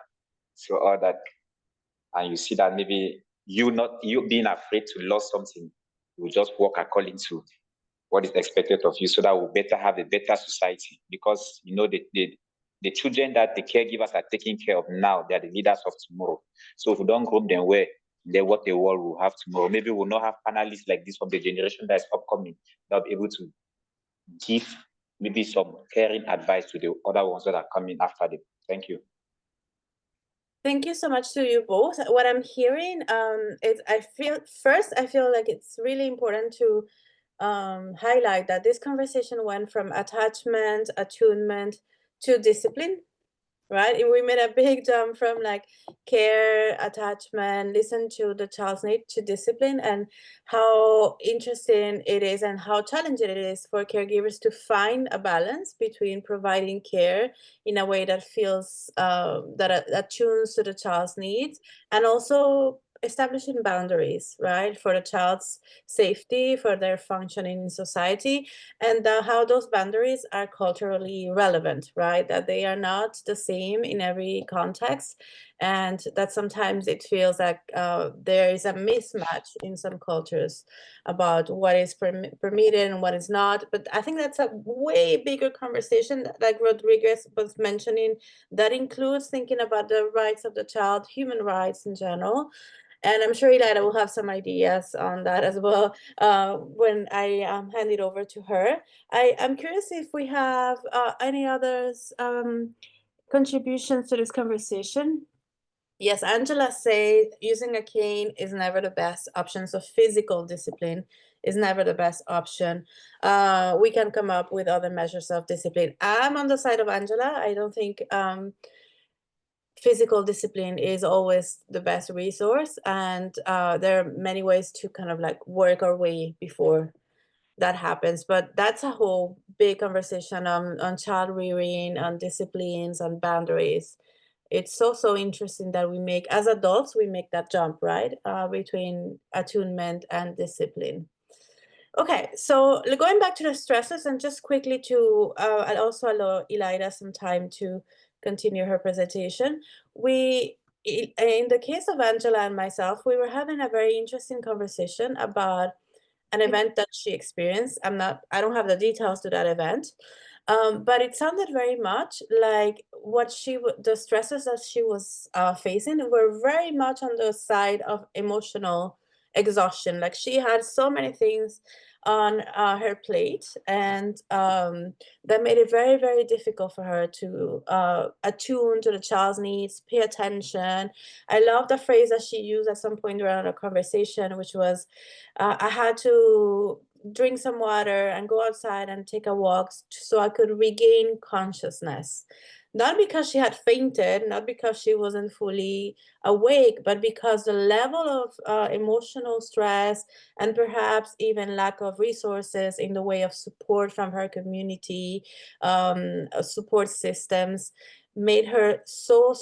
So all that, and you see that maybe you being afraid to lose something, you just work according to what is expected of you, so that we'll better have a better society. Because you know the children that the caregivers are taking care of now, they are the leaders of tomorrow. So if we don't groom them well, then what the world will have tomorrow. Maybe we'll not have panelists like this from the generation that is upcoming that will be able to give maybe some caring advice to the other ones that are coming after them. Thank you. Thank you so much to you both. What I'm hearing is I feel like it's really important to highlight that this conversation went from attachment, attunement to discipline, right? We made a big jump from like care, attachment, listen to the child's need, to discipline, and how interesting it is and how challenging it is for caregivers to find a balance between providing care in a way that feels that attunes to the child's needs, and also establishing boundaries, right, for the child's safety, for their functioning in society, and how those boundaries are culturally relevant, right? That they are not the same in every context, and that sometimes it feels like there is a mismatch in some cultures about what is permitted and what is not. But I think that's a way bigger conversation, like Rodriguez was mentioning, that includes thinking about the rights of the child, human rights in general. And I'm sure Elida will have some ideas on that as well when I hand it over to her. I'm curious if we have any others contributions to this conversation. Yes, Angela says using a cane is never the best option. So physical discipline is never the best option. We can come up with other measures of discipline. I'm on the side of Angela. I don't think physical discipline is always the best resource, and there are many ways to kind of like work our way before that happens. But that's a whole big conversation on child rearing, on disciplines, on boundaries. It's so interesting that we make, as adults, we make that jump, right, between attunement and discipline. Okay, so going back to the stresses, and just quickly to I'll also allow Elida some time to continue her presentation. In the case of Angela and myself, we were having a very interesting conversation about an event that she experienced. I don't have the details to that event, but it sounded very much like the stresses that she was facing were very much on the side of emotional exhaustion. Like she had so many things on her plate, and that made it very difficult for her to attune to the child's needs, pay attention. I love the phrase that she used at some point during our conversation, which was, I had to drink some water and go outside and take a walk so I could regain consciousness. Not because she had fainted, not because she wasn't fully awake, but because the level of emotional stress and perhaps even lack of resources in the way of support from her community, support systems, made her so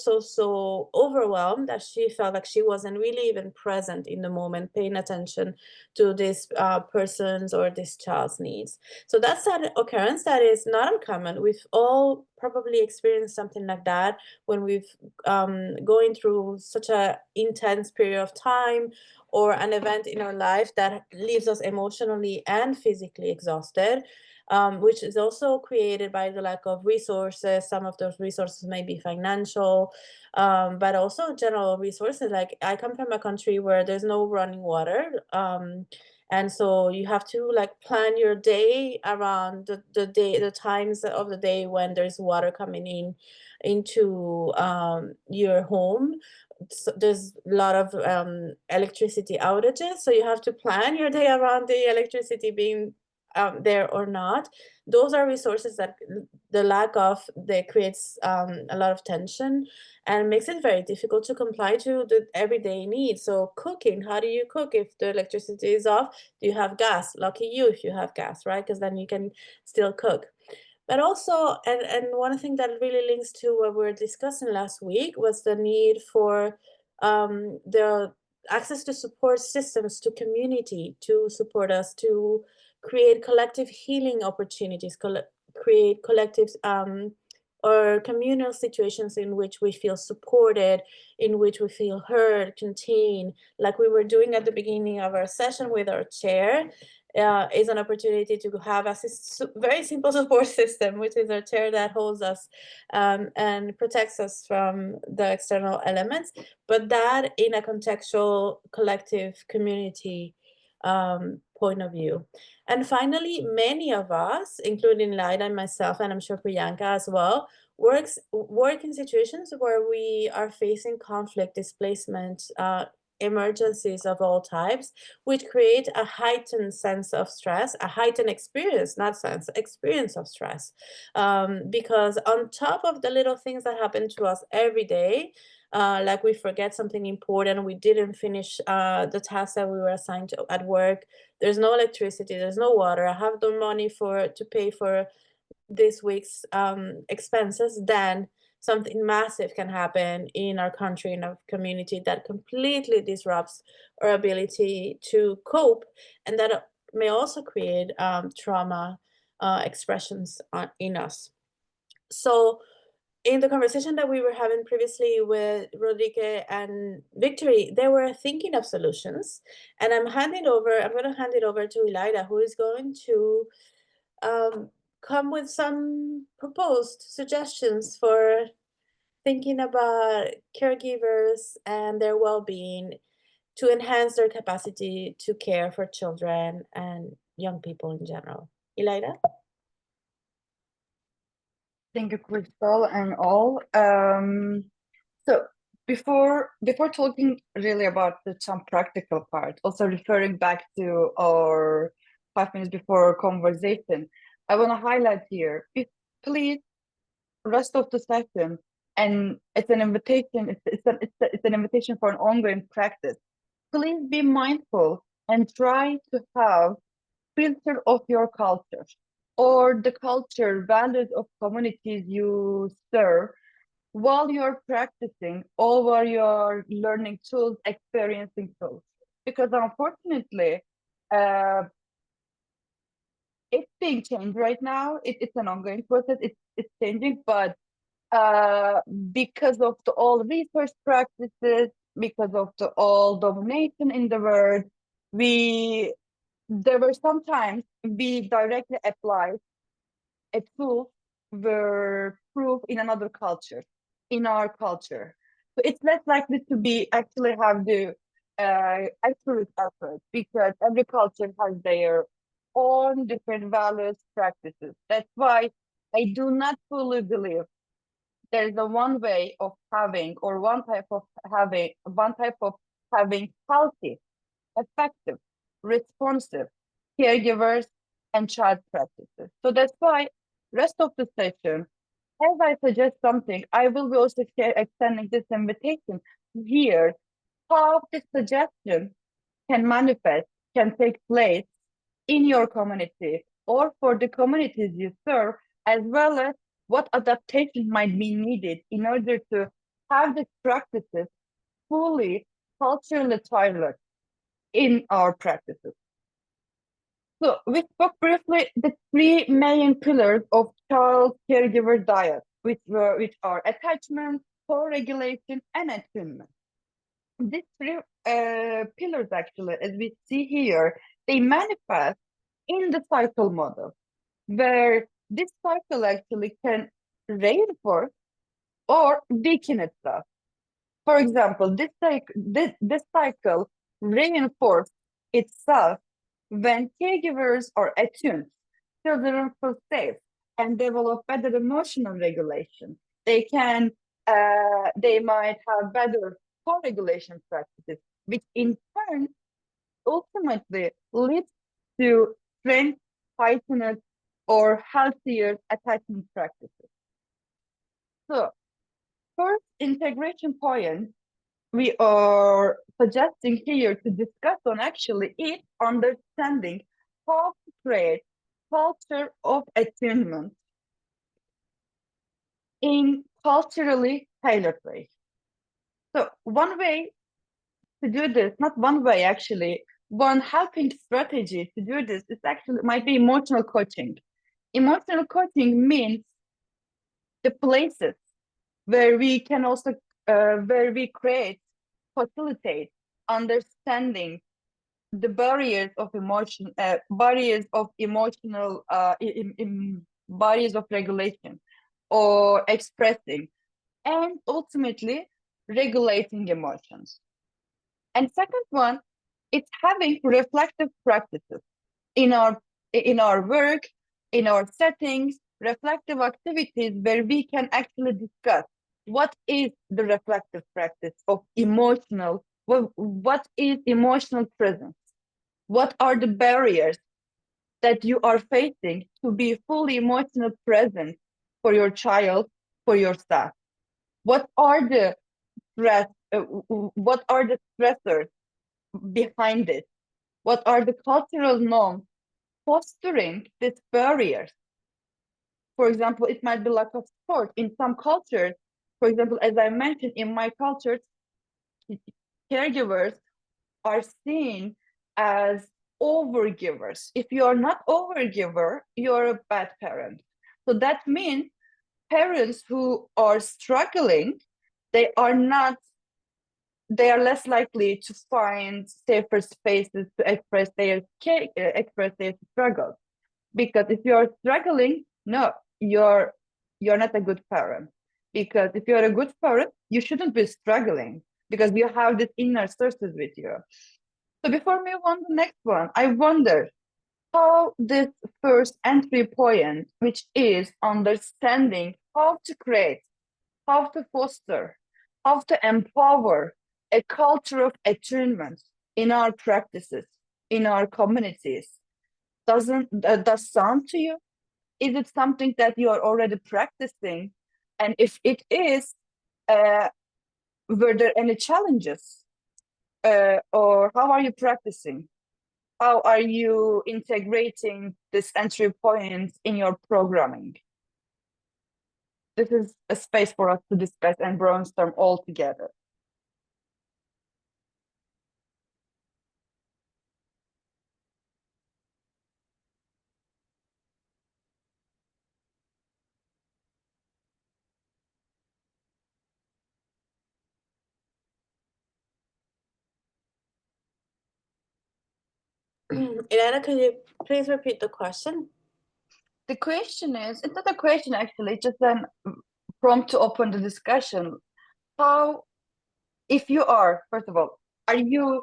overwhelmed that she felt like she wasn't really even present in the moment, paying attention to this person's or this child's needs. So that's that occurrence that is not uncommon. We've all probably experienced something like that when we've going through such a intense period of time, or an event in our life that leaves us emotionally and physically exhausted, which is also created by the lack of resources. Some of those resources may be financial, but also general resources. Like I come from a country where there's no running water, And so you have to like plan your day around the times of the day when there's water coming in into your home. So there's a lot of electricity outages, so you have to plan your day around the electricity being there or not. Those are resources that the lack of creates a lot of tension and makes it very difficult to comply to the everyday needs. So cooking, how do you cook if the electricity is off? Do you have gas? Lucky you if you have gas, right? Because then you can still cook. But also, and one thing that really links to what we were discussing last week was the need for the access to support systems, to community, to support us, to create collective healing opportunities, create collective or communal situations in which we feel supported, in which we feel heard, contained, like we were doing at the beginning of our session with our chair. Is an opportunity to have a very simple support system, which is our chair that holds us and protects us from the external elements, but that in a contextual, collective community point of view. And finally, many of us, including Laida and myself, and I'm sure Priyanka as well, work in situations where we are facing conflict, displacement, emergencies of all types, which create a heightened sense of stress, a heightened experience, not sense, experience of stress. Because on top of the little things that happen to us every day, like we forget something important, we didn't finish the task that we were assigned to at work, there's no electricity, there's no water, I have no money to pay for this week's expenses, then something massive can happen in our country, in our community, that completely disrupts our ability to cope, and that may also create trauma expressions in us. So in the conversation that we were having previously with Rodrigue and Victory, they were thinking of solutions. And I'm going to hand it over to Elida, who is going to come with some proposed suggestions for thinking about caregivers and their well-being to enhance their capacity to care for children and young people in general. Elida? Thank you, Crystal, and all. So before talking really about some practical part, also referring back to our 5 minutes before conversation, I want to highlight here, please, rest of the session, and it's an invitation. It's an invitation for an ongoing practice. Please be mindful and try to have filter of your culture or the culture values of communities you serve while you're practicing or while you're learning tools, experiencing tools. Because unfortunately, it's being changed right now. It's an ongoing process. It's changing, but because of the all research practices, because of the all domination in the world, there were sometimes we directly applied a tool were proof in another culture, in our culture. So it's less likely to be actually have the accurate effort because every culture has their own different values, practices. That's why I do not fully believe there is a one way of having or one type of having healthy, effective, responsive caregivers and child practices. So that's why rest of the session, as I suggest something, I will be also extending this invitation to hear how this suggestion can manifest, can take place in your community or for the communities you serve, as well as what adaptation might be needed in order to have these practices fully culturally tailored in our practices. So we spoke briefly the 3 main pillars of child caregiver diet, which are attachment, co-regulation, and attunement. These 3 pillars, actually, as we see here, they manifest in the cycle model, where this cycle actually can reinforce or weaken itself. For example, this cycle reinforces itself When caregivers are attuned, children feel safe and develop better emotional regulation. They might have better co-regulation practices, which in turn ultimately leads to strength, heightened, or healthier attachment practices. So, first integration point we are suggesting here to discuss on actually is understanding how to create culture of attunement in culturally tailored ways. So one way to do this, not one way actually, one helping strategy to do this is actually might be emotional coaching. Emotional coaching means the places where we can also where we create, facilitate understanding the barriers of emotion, barriers of emotional, barriers of regulation or expressing, and ultimately regulating emotions. And second one, it's having reflective practices in our work, in our settings, reflective activities where we can actually discuss what is the reflective practice of emotional, what is emotional presence, what are the barriers that you are facing to be fully emotional present for your child, for yourself. What are the what are the stressors behind it? What are the cultural norms fostering these barriers? For example, it might be lack of sport in some cultures. For example, as I mentioned, in my culture, caregivers are seen as overgivers. If you are not overgiver, you're a bad parent. So that means parents who are struggling, they are less likely to find safer spaces to express their struggles. Because if you're struggling, no, you're not a good parent. Because if you're a good parent, you shouldn't be struggling because you have this inner sources with you. So before we move on to the next one, I wonder how this first entry point, which is understanding how to create, how to foster, how to empower a culture of attunement in our practices, in our communities, does sound to you? Is it something that you are already practicing? And if it is, were there any challenges? Or how are you practicing? How are you integrating this entry point in your programming? This is a space for us to discuss and brainstorm all together. Ilana, can you please repeat the question? The question is, it's not a question actually, it's just a prompt to open the discussion. How, if you are, first of all, are you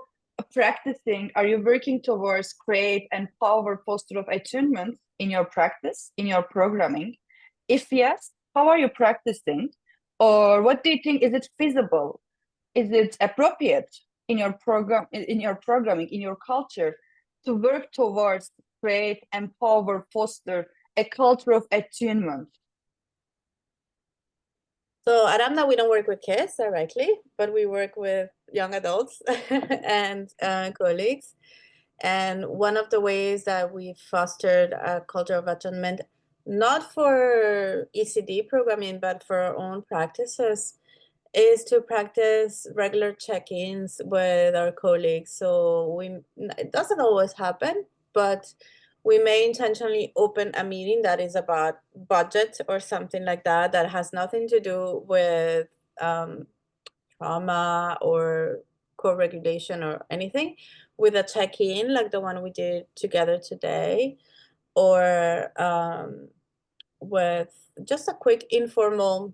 practicing, are you working towards create and power posture of attunement in your practice, in your programming? If yes, how are you practicing? Or what do you think, is it feasible? Is it appropriate in your program, in your programming, in your culture to work towards create, empower, foster a culture of attunement? So at AMNA, we don't work with kids directly, but we work with young adults and colleagues. And one of the ways that we fostered a culture of attunement, not for ECD programming, but for our own practices, is to practice regular check-ins with our colleagues. So it doesn't always happen, but we may intentionally open a meeting that is about budget or something like that, that has nothing to do with trauma or co-regulation or anything, with a check-in like the one we did together today, or with just a quick informal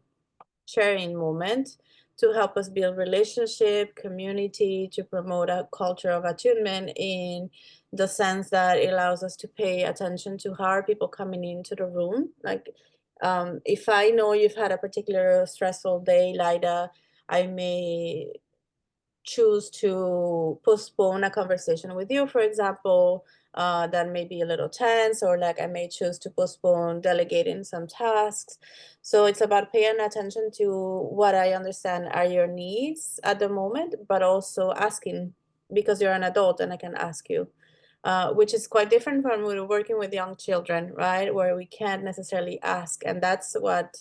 sharing moment to help us build relationship, community, to promote a culture of attunement in the sense that it allows us to pay attention to how are people coming into the room. Like, if I know you've had a particular stressful day, Lida, I may choose to postpone a conversation with you, for example, that may be a little tense, or like I may choose to postpone delegating some tasks. So it's about paying attention to what I understand are your needs at the moment, but also asking, because you're an adult and I can ask you. Which is quite different from when we're working with young children, right? Where we can't necessarily ask. And that's what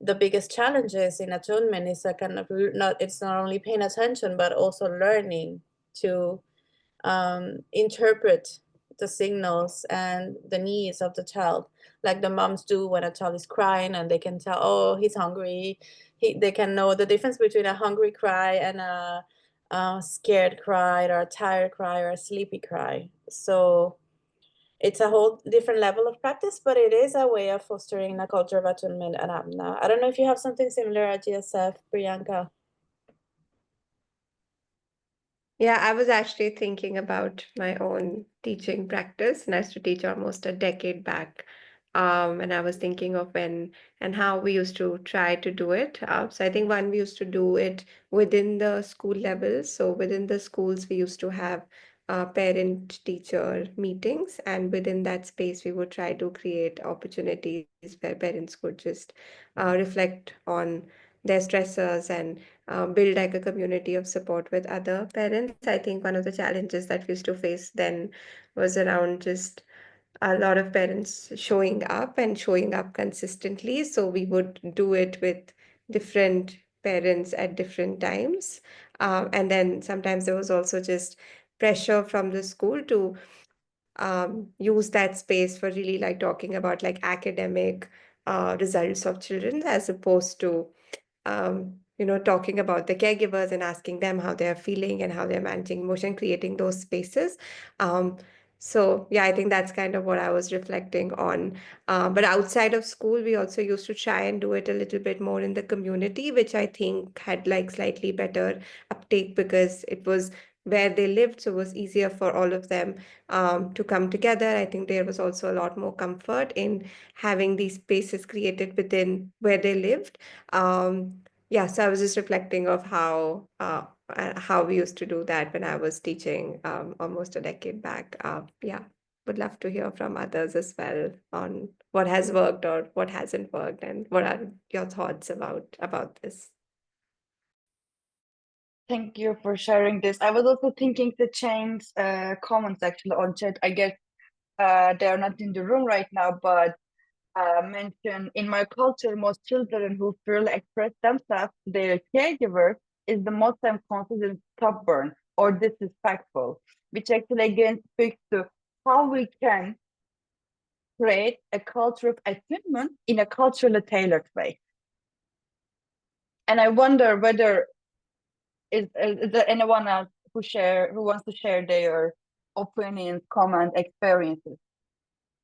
the biggest challenges in attunement is, a kind of not, it's not only paying attention, but also learning to interpret the signals and the needs of the child, like the moms do when a child is crying, and they can tell, oh, he's hungry. They can know the difference between a hungry cry and a scared cry, or a tired cry, or a sleepy cry. So it's a whole different level of practice, but it is a way of fostering a culture of attunement and apna. I don't know if you have something similar at GSF, Priyanka. Yeah, I was actually thinking about my own teaching practice, and I used to teach almost a decade back. And I was thinking of when and how we used to try to do it. So I think one, we used to do it within the school level. So within the schools, we used to have parent-teacher meetings, and within that space, we would try to create opportunities where parents could just reflect on their stressors and build like a community of support with other parents. I think one of the challenges that we used to face then was around just a lot of parents showing up and showing up consistently. So we would do it with different parents at different times. And then sometimes there was also just pressure from the school to use that space for really like talking about like academic results of children, as opposed to talking about the caregivers and asking them how they're feeling and how they're managing emotion, creating those spaces. Um, so yeah, I think that's kind of what I was reflecting on. But outside of school, we also used to try and do it a little bit more in the community, which I think had like slightly better uptake because it was where they lived, so it was easier for all of them to come together. I think there was also a lot more comfort in having these spaces created within where they lived. Yeah, so I was just reflecting of how we used to do that when I was teaching almost a decade back. Yeah, would love to hear from others as well on what has worked or what hasn't worked, and what are your thoughts about this. Thank you for sharing this. I was also thinking to change comments actually on chat. I guess they are not in the room right now, but mention in my culture, most children who freely express themselves to their caregiver is the most time considered stubborn or disrespectful, which actually again speaks to how we can create a culture of attunement in a culturally tailored way. And I wonder whether is there anyone else who wants to share their opinions, comments, experiences?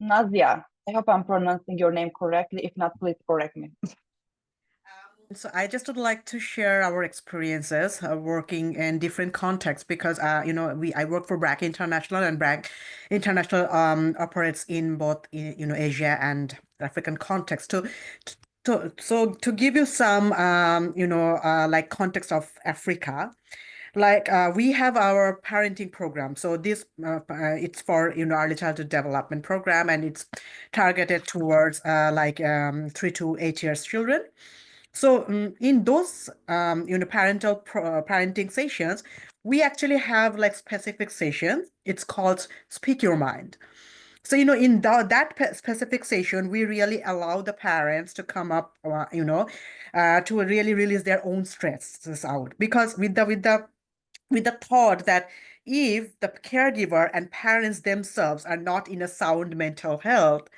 Nazia, I hope I'm pronouncing your name correctly. If not, please correct me. So I just would like to share our experiences working in different contexts because I work for BRAC International, and BRAC International operates in both Asia and African context. So to give you some like context of Africa, like we have our parenting program. So this it's for early childhood development program, and it's targeted towards 3 to 8 years children. So in those parenting sessions, we actually have like specific sessions. It's called Speak Your Mind. So in that specific session, we really allow the parents to come up, to really release their own stresses out, because with the thought that if the caregiver and parents themselves are not in a sound mental health,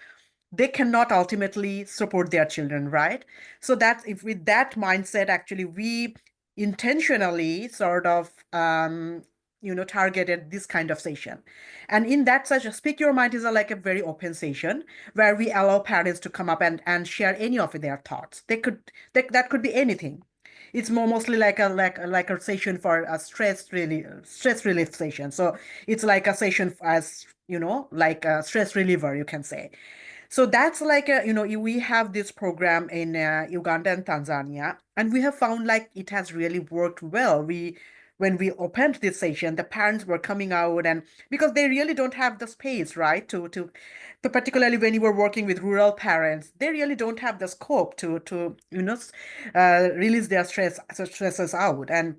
they cannot ultimately support their children, right? So that if with that mindset, actually, we intentionally sort of targeted this kind of session. And in that such a Speak Your Mind is like a very open session where we allow parents to come up and share any of their thoughts. That could be anything. it's mostly like a session for a stress relief session. So it's like a session as like a stress reliever, you can say. So that's like we have this program in Uganda and Tanzania, and we have found like it has really worked well. When we opened this session, the parents were coming out, and because they really don't have the space, right, to particularly when you were working with rural parents, they really don't have the scope to release their stresses out. And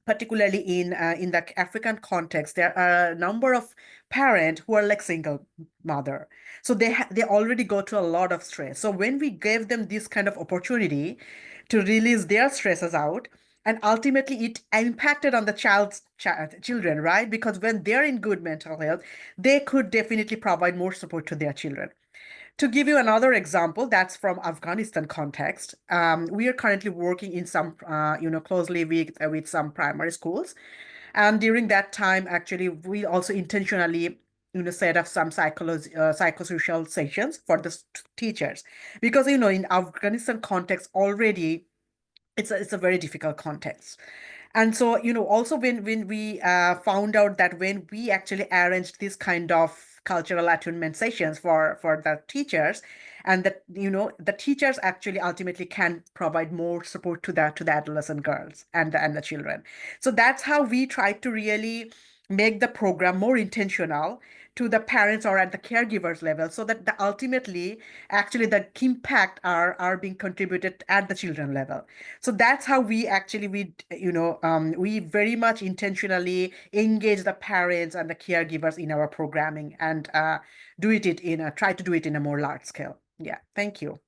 particularly in the African context, there are a number of parents who are like single mother, so they already go through a lot of stress. So when we gave them this kind of opportunity to release their stresses out, and ultimately it impacted on the children, right? Because when they're in good mental health, they could definitely provide more support to their children. To give you another example, that's from Afghanistan context. We are currently working in some, closely with some primary schools, and during that time, actually, we also intentionally, set up some psychosocial sessions for the teachers, because in Afghanistan context already, it's a very difficult context. And so, also when we found out that when we actually arranged this kind of cultural attunement sessions for the teachers, and that the teachers actually ultimately can provide more support to the adolescent girls and the children. So that's how we tried to really make the program more intentional to the parents or at the caregivers level, so that ultimately actually the impact are being contributed at the children level. So that's how we actually we very much intentionally engage the parents and the caregivers in our programming, and try to do it in a more large scale. Yeah, thank you.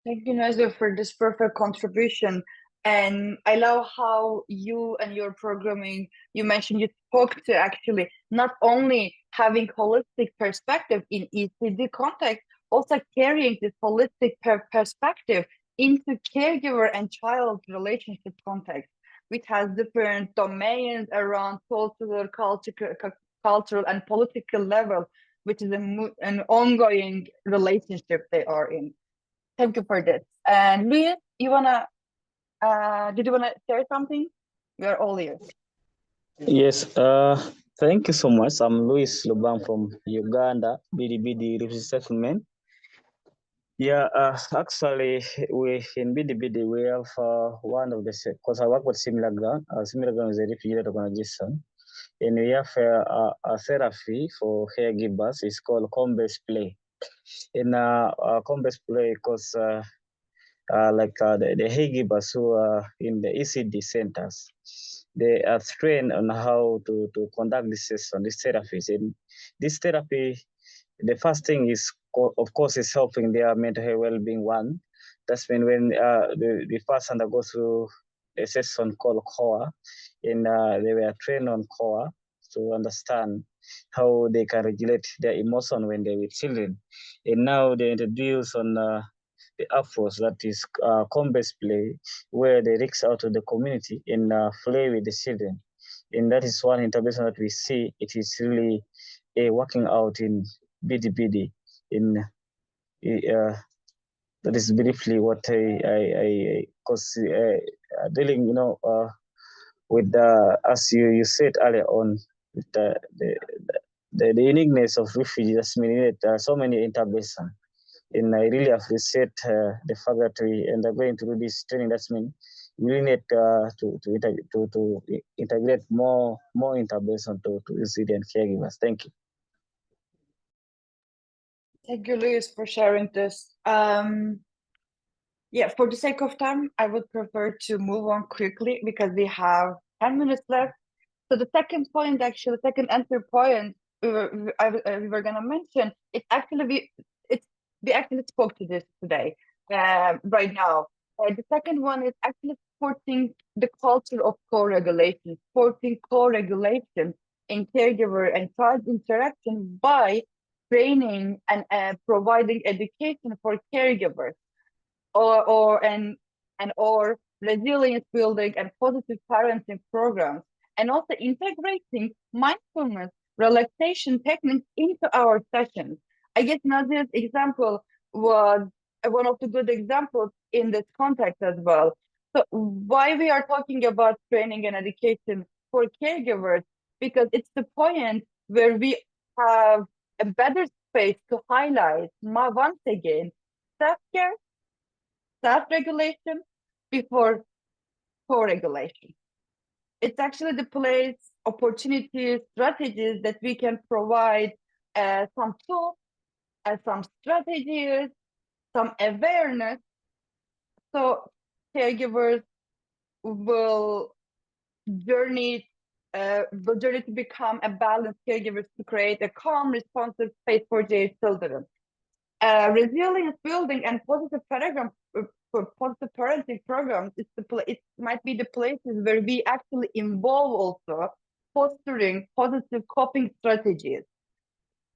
Thank you, Nazir, for this perfect contribution. And I love how you and your programming, you mentioned you spoke to actually not only having holistic perspective in ECD context, also carrying this holistic perspective into caregiver and child relationship context, which has different domains around cultural and political level, which is an ongoing relationship they are in. Thank you for this. And Luis, did you wanna share something? We are all ears. Yes, thank you so much. I'm Luis Lubang from Uganda, Bidi Refugee Settlement. Yeah, actually, we in Bidi we have one of the, because I work with Similar Ground. Similar Ground is a refugee organization, and we have a therapy for caregivers. It's called home-based play. In home-based play, because the caregivers who are in the ECD centers, they are trained on how to conduct this therapies. And this therapy, the first thing is, of course, is helping their mental health well-being. One, that's when the first undergo through a session called core, and they were trained on core to understand how they can regulate their emotion when they're with children. And now they introduce on the approach that is home-based play, where they reach out to the community and play with the children. And that is one intervention that we see. It is really working out in Bidi. That is briefly what I cause dealing, with as you said earlier on, with the uniqueness of refugees. I mean, so many interventions. And I really appreciate the fact that we are going to do this training. That's mean we need to integrate more intervention to resident caregivers. Thank you. Thank you, Luis, for sharing this. Yeah, for the sake of time, I would prefer to move on quickly because we have 10 minutes left. So the second point, actually, second entry point we were gonna mention, we actually spoke to this today, right now. The second one is actually supporting the culture of co-regulation, supporting co-regulation in caregiver and child interaction by training and providing education for caregivers or resilience building and positive parenting programs, and also integrating mindfulness relaxation techniques into our sessions. I guess Nazir's example was one of the good examples in this context as well. So why we are talking about training and education for caregivers? Because it's the point where we have a better space to highlight once again self-care, self-regulation before co-regulation. It's actually the place, opportunities, strategies that we can provide some tools, some strategies, some awareness. So caregivers will journey to become a balanced caregivers to create a calm, responsive space for their children. Resilience building and positive program for positive parenting programs, it might be the places where we actually involve also fostering positive coping strategies.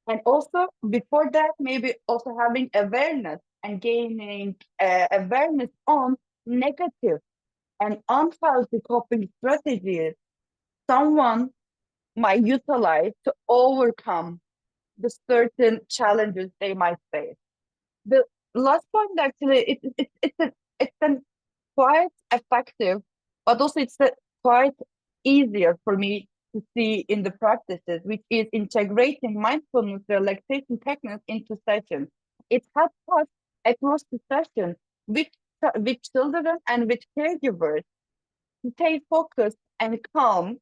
And also before that, maybe also having awareness and gaining awareness on negative and unhealthy coping strategies someone might utilize to overcome the certain challenges they might face. The last point actually, it's a quite effective, but also it's quite easier for me to see in the practices, which is integrating mindfulness relaxation techniques into sessions. It helps us across the session with children and with caregivers to stay focused and calm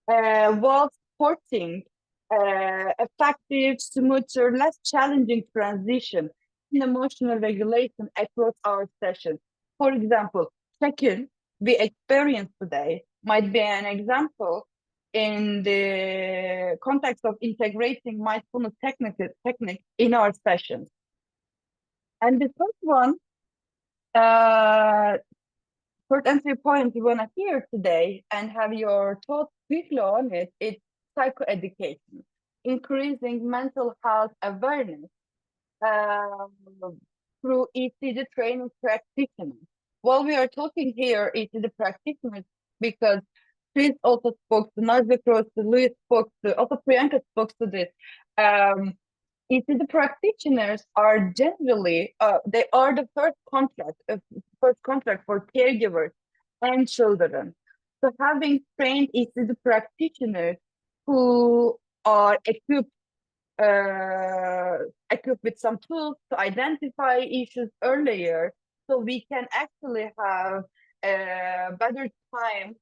while supporting effective, smoother, less challenging transition in emotional regulation across our sessions. For example, check-in we experience today might be an example in the context of integrating mindfulness techniques in our sessions. And the first one, first entry point you want to hear today and have your thoughts quickly on it, it's psychoeducation, increasing mental health awareness through ECG training practitioners. While we are talking here, ECG practitioners, because Chris also spoke to Nazia Cross, Louis spoke to, also Priyanka spoke to this. ECG practitioners are generally, they are the first contract for caregivers and children. So having trained ECG practitioners who are equipped with some tools to identify issues earlier, so we can actually have a better time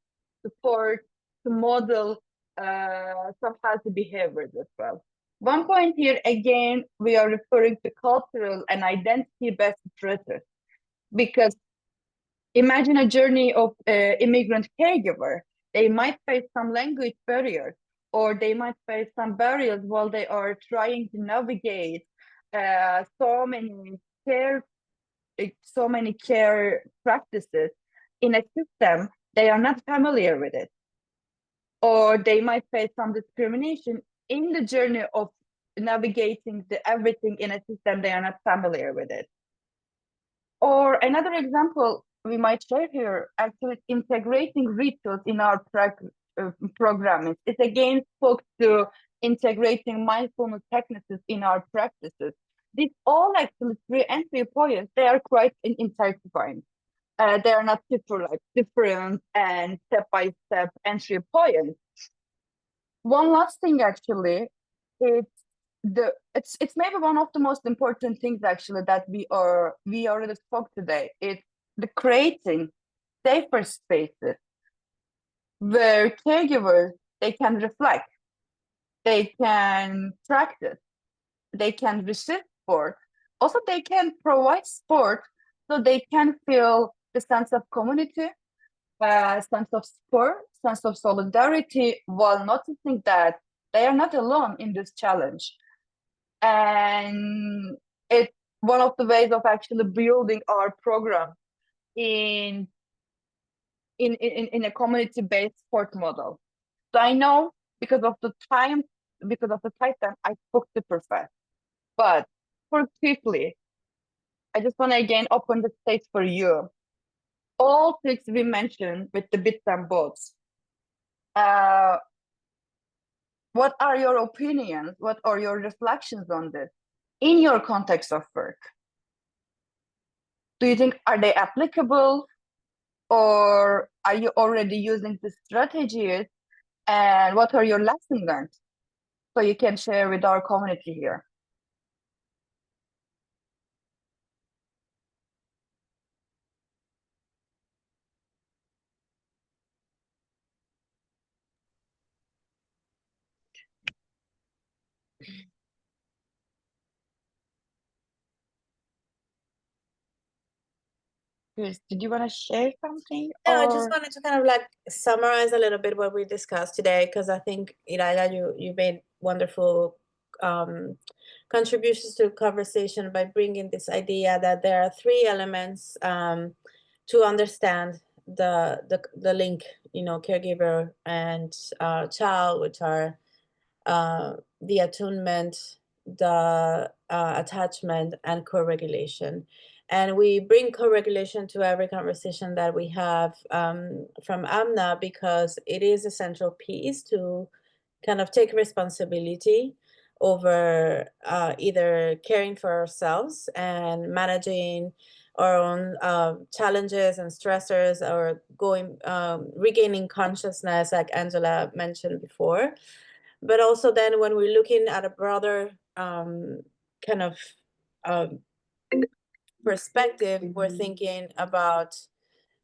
support to model some healthy behaviors as well. One point here, again, we are referring to cultural and identity-based stressors, because imagine a journey of immigrant caregiver. They might face some language barriers, or they might face some barriers while they are trying to navigate so many care practices in a system they are not familiar with it. Or they might face some discrimination in the journey of navigating everything in a system they are not familiar with it. Or another example we might share here, actually integrating rituals in our programming. It again spoke to integrating mindfulness techniques in our practices. These all actually 3 entry points, they are quite intertwined. They are not different and step-by-step entry points. One last thing actually, it's maybe one of the most important things actually that we already spoke today. It's the creating safer spaces where caregivers, they can reflect, they can practice, they can receive support. Also, they can provide support so they can feel the sense of community, sense of support, sense of solidarity, while noticing that they are not alone in this challenge. And it's one of the ways of actually building our program in a community-based support model. So I know because of the time, I spoke super fast. But for quickly, I just want to again open the space for you. All things we mentioned with the bits and bobs. What are your opinions? What are your reflections on this in your context of work? Do you think, are they applicable? or are you already using the strategies, and what are your lessons learned? So you can share with our community here. Chris, did you want to share something? No, I just wanted to kind of like summarize a little bit what we discussed today, because I think, Ilayla, you made wonderful contributions to the conversation by bringing this idea that there are three elements to understand the link, caregiver and child, which are the attunement, the attachment, and co-regulation. And we bring co-regulation to every conversation that we have from AMNA, because it is a central piece to kind of take responsibility over either caring for ourselves and managing our own challenges and stressors, or regaining consciousness, like Angela mentioned before. But also then when we're looking at a broader kind of perspective, we're thinking about,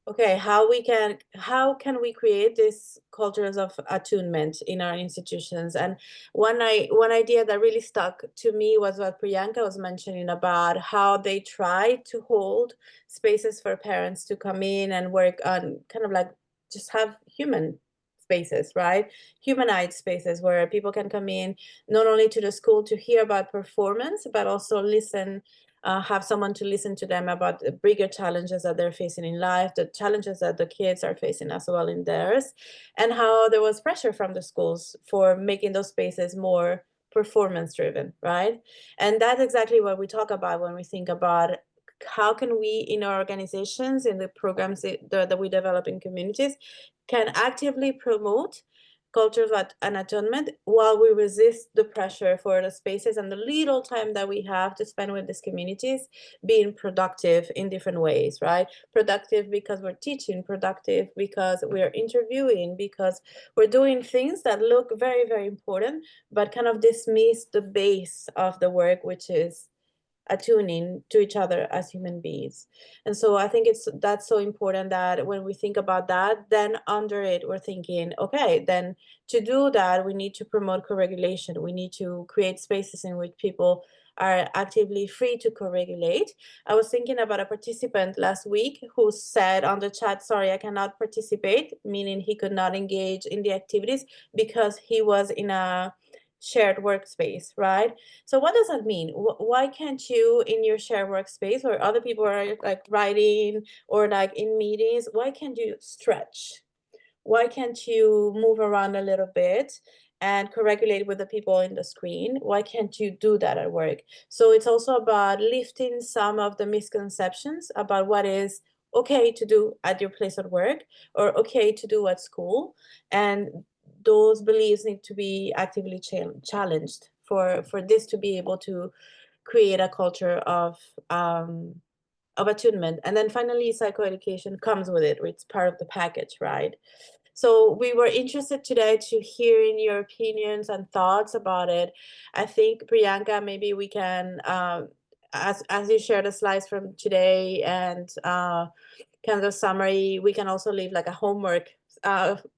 okay, how can we create these cultures of attunement in our institutions? And one idea that really stuck to me was what Priyanka was mentioning about how they try to hold spaces for parents to come in and work on, kind of like just have human spaces, right? Humanized spaces where people can come in not only to the school to hear about performance, but also listen, have someone to listen to them about the bigger challenges that they're facing in life, the challenges that the kids are facing as well in theirs, and how there was pressure from the schools for making those spaces more performance driven, right? And that's exactly what we talk about when we think about how can we in our organizations, in the programs that we develop in communities, can actively promote cultures of an attunement while we resist the pressure for the spaces and the little time that we have to spend with these communities being productive in different ways, right? Productive because we're teaching, productive because we're interviewing, because we're doing things that look very, very important, but kind of dismiss the base of the work, which is attuning to each other as human beings. And so I think that's so important that when we think about that, then under it, we're thinking, okay, then to do that, we need to promote co-regulation. We need to create spaces in which people are actively free to co-regulate. I was thinking about a participant last week who said on the chat, sorry, I cannot participate, meaning he could not engage in the activities because he was in a shared workspace, right? So what does that mean? Why can't you, in your shared workspace where other people are like writing or like in meetings, why can't you stretch? Why can't you move around a little bit and co-regulate with the people in the screen? Why can't you do that at work? So it's also about lifting some of the misconceptions about what is okay to do at your place of work or okay to do at school. And those beliefs need to be actively challenged for this to be able to create a culture of attunement. And then finally, psychoeducation comes with it. It's part of the package, right? So we were interested today to hearing your opinions and thoughts about it. I think, Priyanka, maybe we can, as you share the slides from today and kind of summary, we can also leave like a homework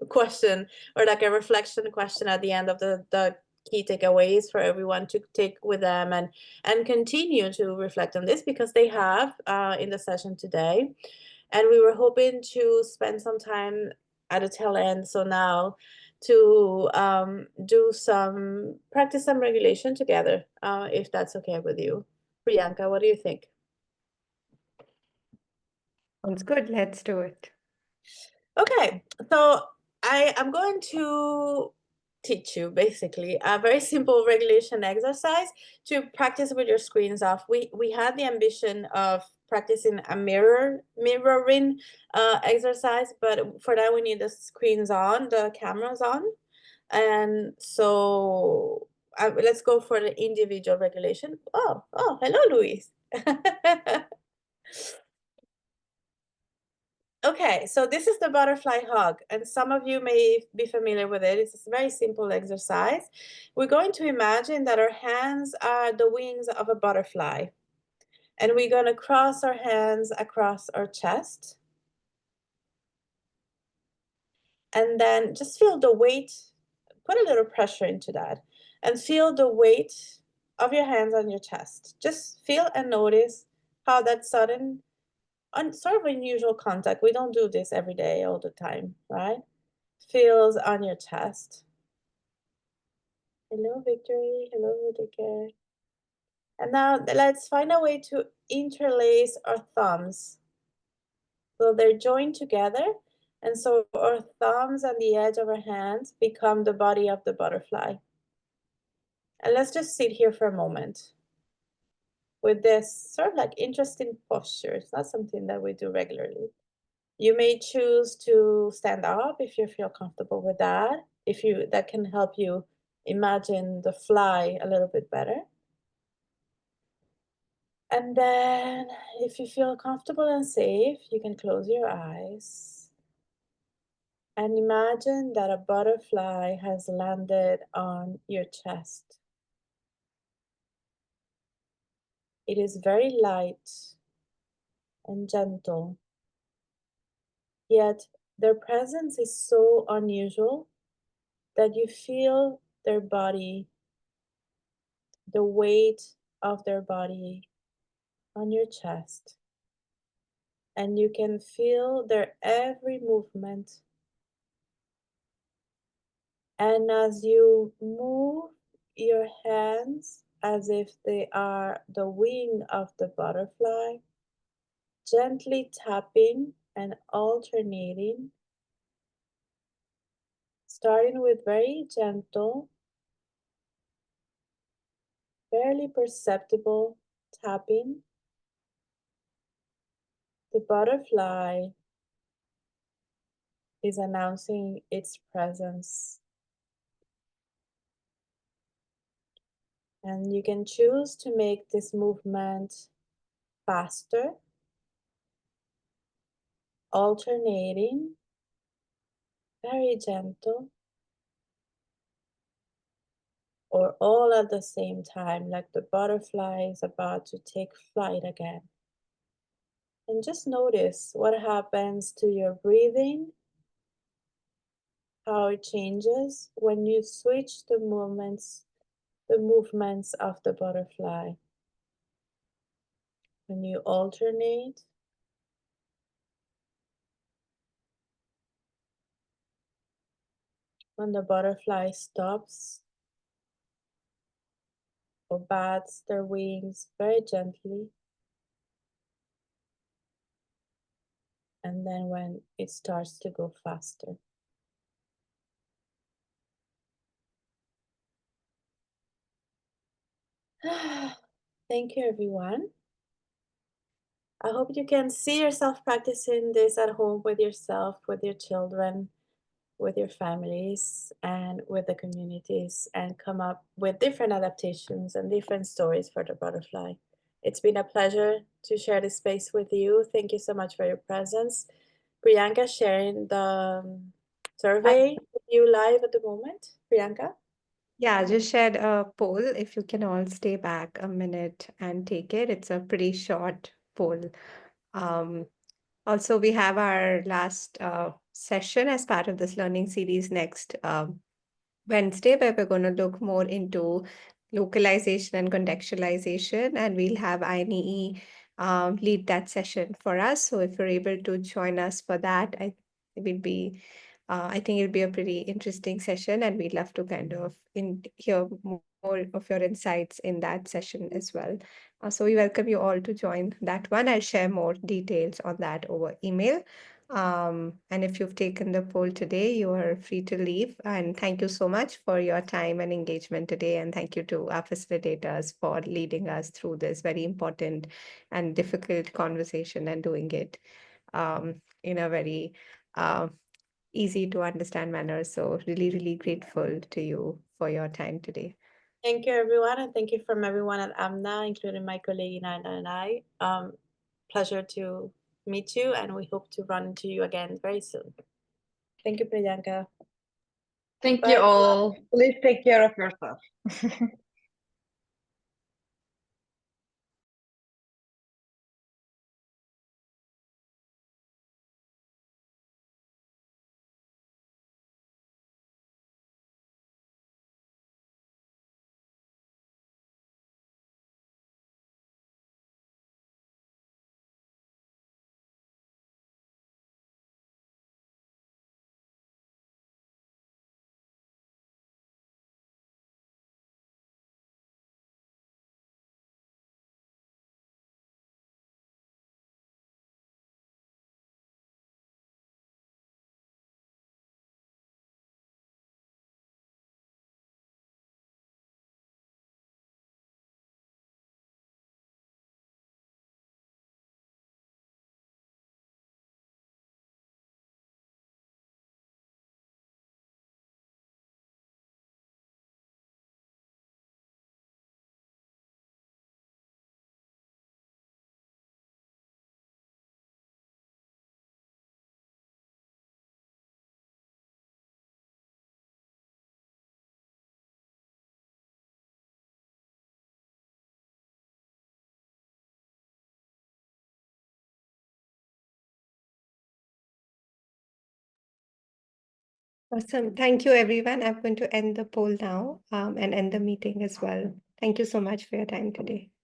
question or like a reflection question at the end of the key takeaways for everyone to take with them and continue to reflect on this, because they have in the session today. And we were hoping to spend some time at the tail end, so now, to practice some regulation together, if that's okay with you. Priyanka, what do you think? Sounds good. Let's do it. Okay, so I am going to teach you basically a very simple regulation exercise to practice with your screens off. We had the ambition of practicing a mirroring exercise, but for that we need the screens on, the cameras on. And so let's go for the individual regulation. Oh, hello, Luis. Okay, so this is the butterfly hug, and some of you may be familiar with it. It's a very simple exercise. We're going to imagine that our hands are the wings of a butterfly, and we're going to cross our hands across our chest, and then just feel the weight, put a little pressure into that, and feel the weight of your hands on your chest. Just feel and notice how that sudden sort of unusual contact, we don't do this every day all the time, right? Feels on your chest. Hello, Victory. Hello, Rudike. And now let's find a way to interlace our thumbs. So they're joined together. And so our thumbs and the edge of our hands become the body of the butterfly. And let's just sit here for a moment with this sort of like interesting posture. It's not something that we do regularly. You may choose to stand up if you feel comfortable with that. That can help you imagine the fly a little bit better. And then if you feel comfortable and safe, you can close your eyes and imagine that a butterfly has landed on your chest. It is very light and gentle, yet their presence is so unusual that you feel their body, the weight of their body on your chest, and you can feel their every movement. And as you move your hands as if they are the wing of the butterfly, gently tapping and alternating, starting with very gentle, barely perceptible tapping, the butterfly is announcing its presence. And you can choose to make this movement faster, alternating, very gentle, or all at the same time, like the butterfly is about to take flight again. And just notice what happens to your breathing, how it changes when you switch the movements of the butterfly. When you alternate, when the butterfly stops or bats their wings very gently, and then when it starts to go faster. Thank you, everyone. I hope you can see yourself practicing this at home with yourself, with your children, with your families, and with the communities, and come up with different adaptations and different stories for the butterfly. It's been a pleasure to share this space with you. Thank you so much for your presence. Priyanka sharing the survey with you live at the moment. Priyanka? Yeah, I just shared a poll. If you can all stay back a minute and take it, it's a pretty short poll. Um, Also, we have our last session as part of this learning series next Wednesday, where we're going to look more into localization and contextualization, and we'll have INEE lead that session for us. So if you're able to join us for that, I think it'll be a pretty interesting session, and we'd love to kind of hear more of your insights in that session as well. So we welcome you all to join that one. I'll share more details on that over email. And if you've taken the poll today, you are free to leave. And thank you so much for your time and engagement today. And thank you to our facilitators for leading us through this very important and difficult conversation and doing it in a very easy to understand manner. So really, really grateful to you for your time today. Thank you, everyone, and thank you from everyone at AMNA, including my colleague Nana and I. Pleasure to meet you, and we hope to run into you again very soon. Thank you, Priyanka. Thank Bye, you everyone. all. Please take care of yourself. Awesome. Thank you, everyone. I'm going to end the poll now and end the meeting as well. Thank you so much for your time today.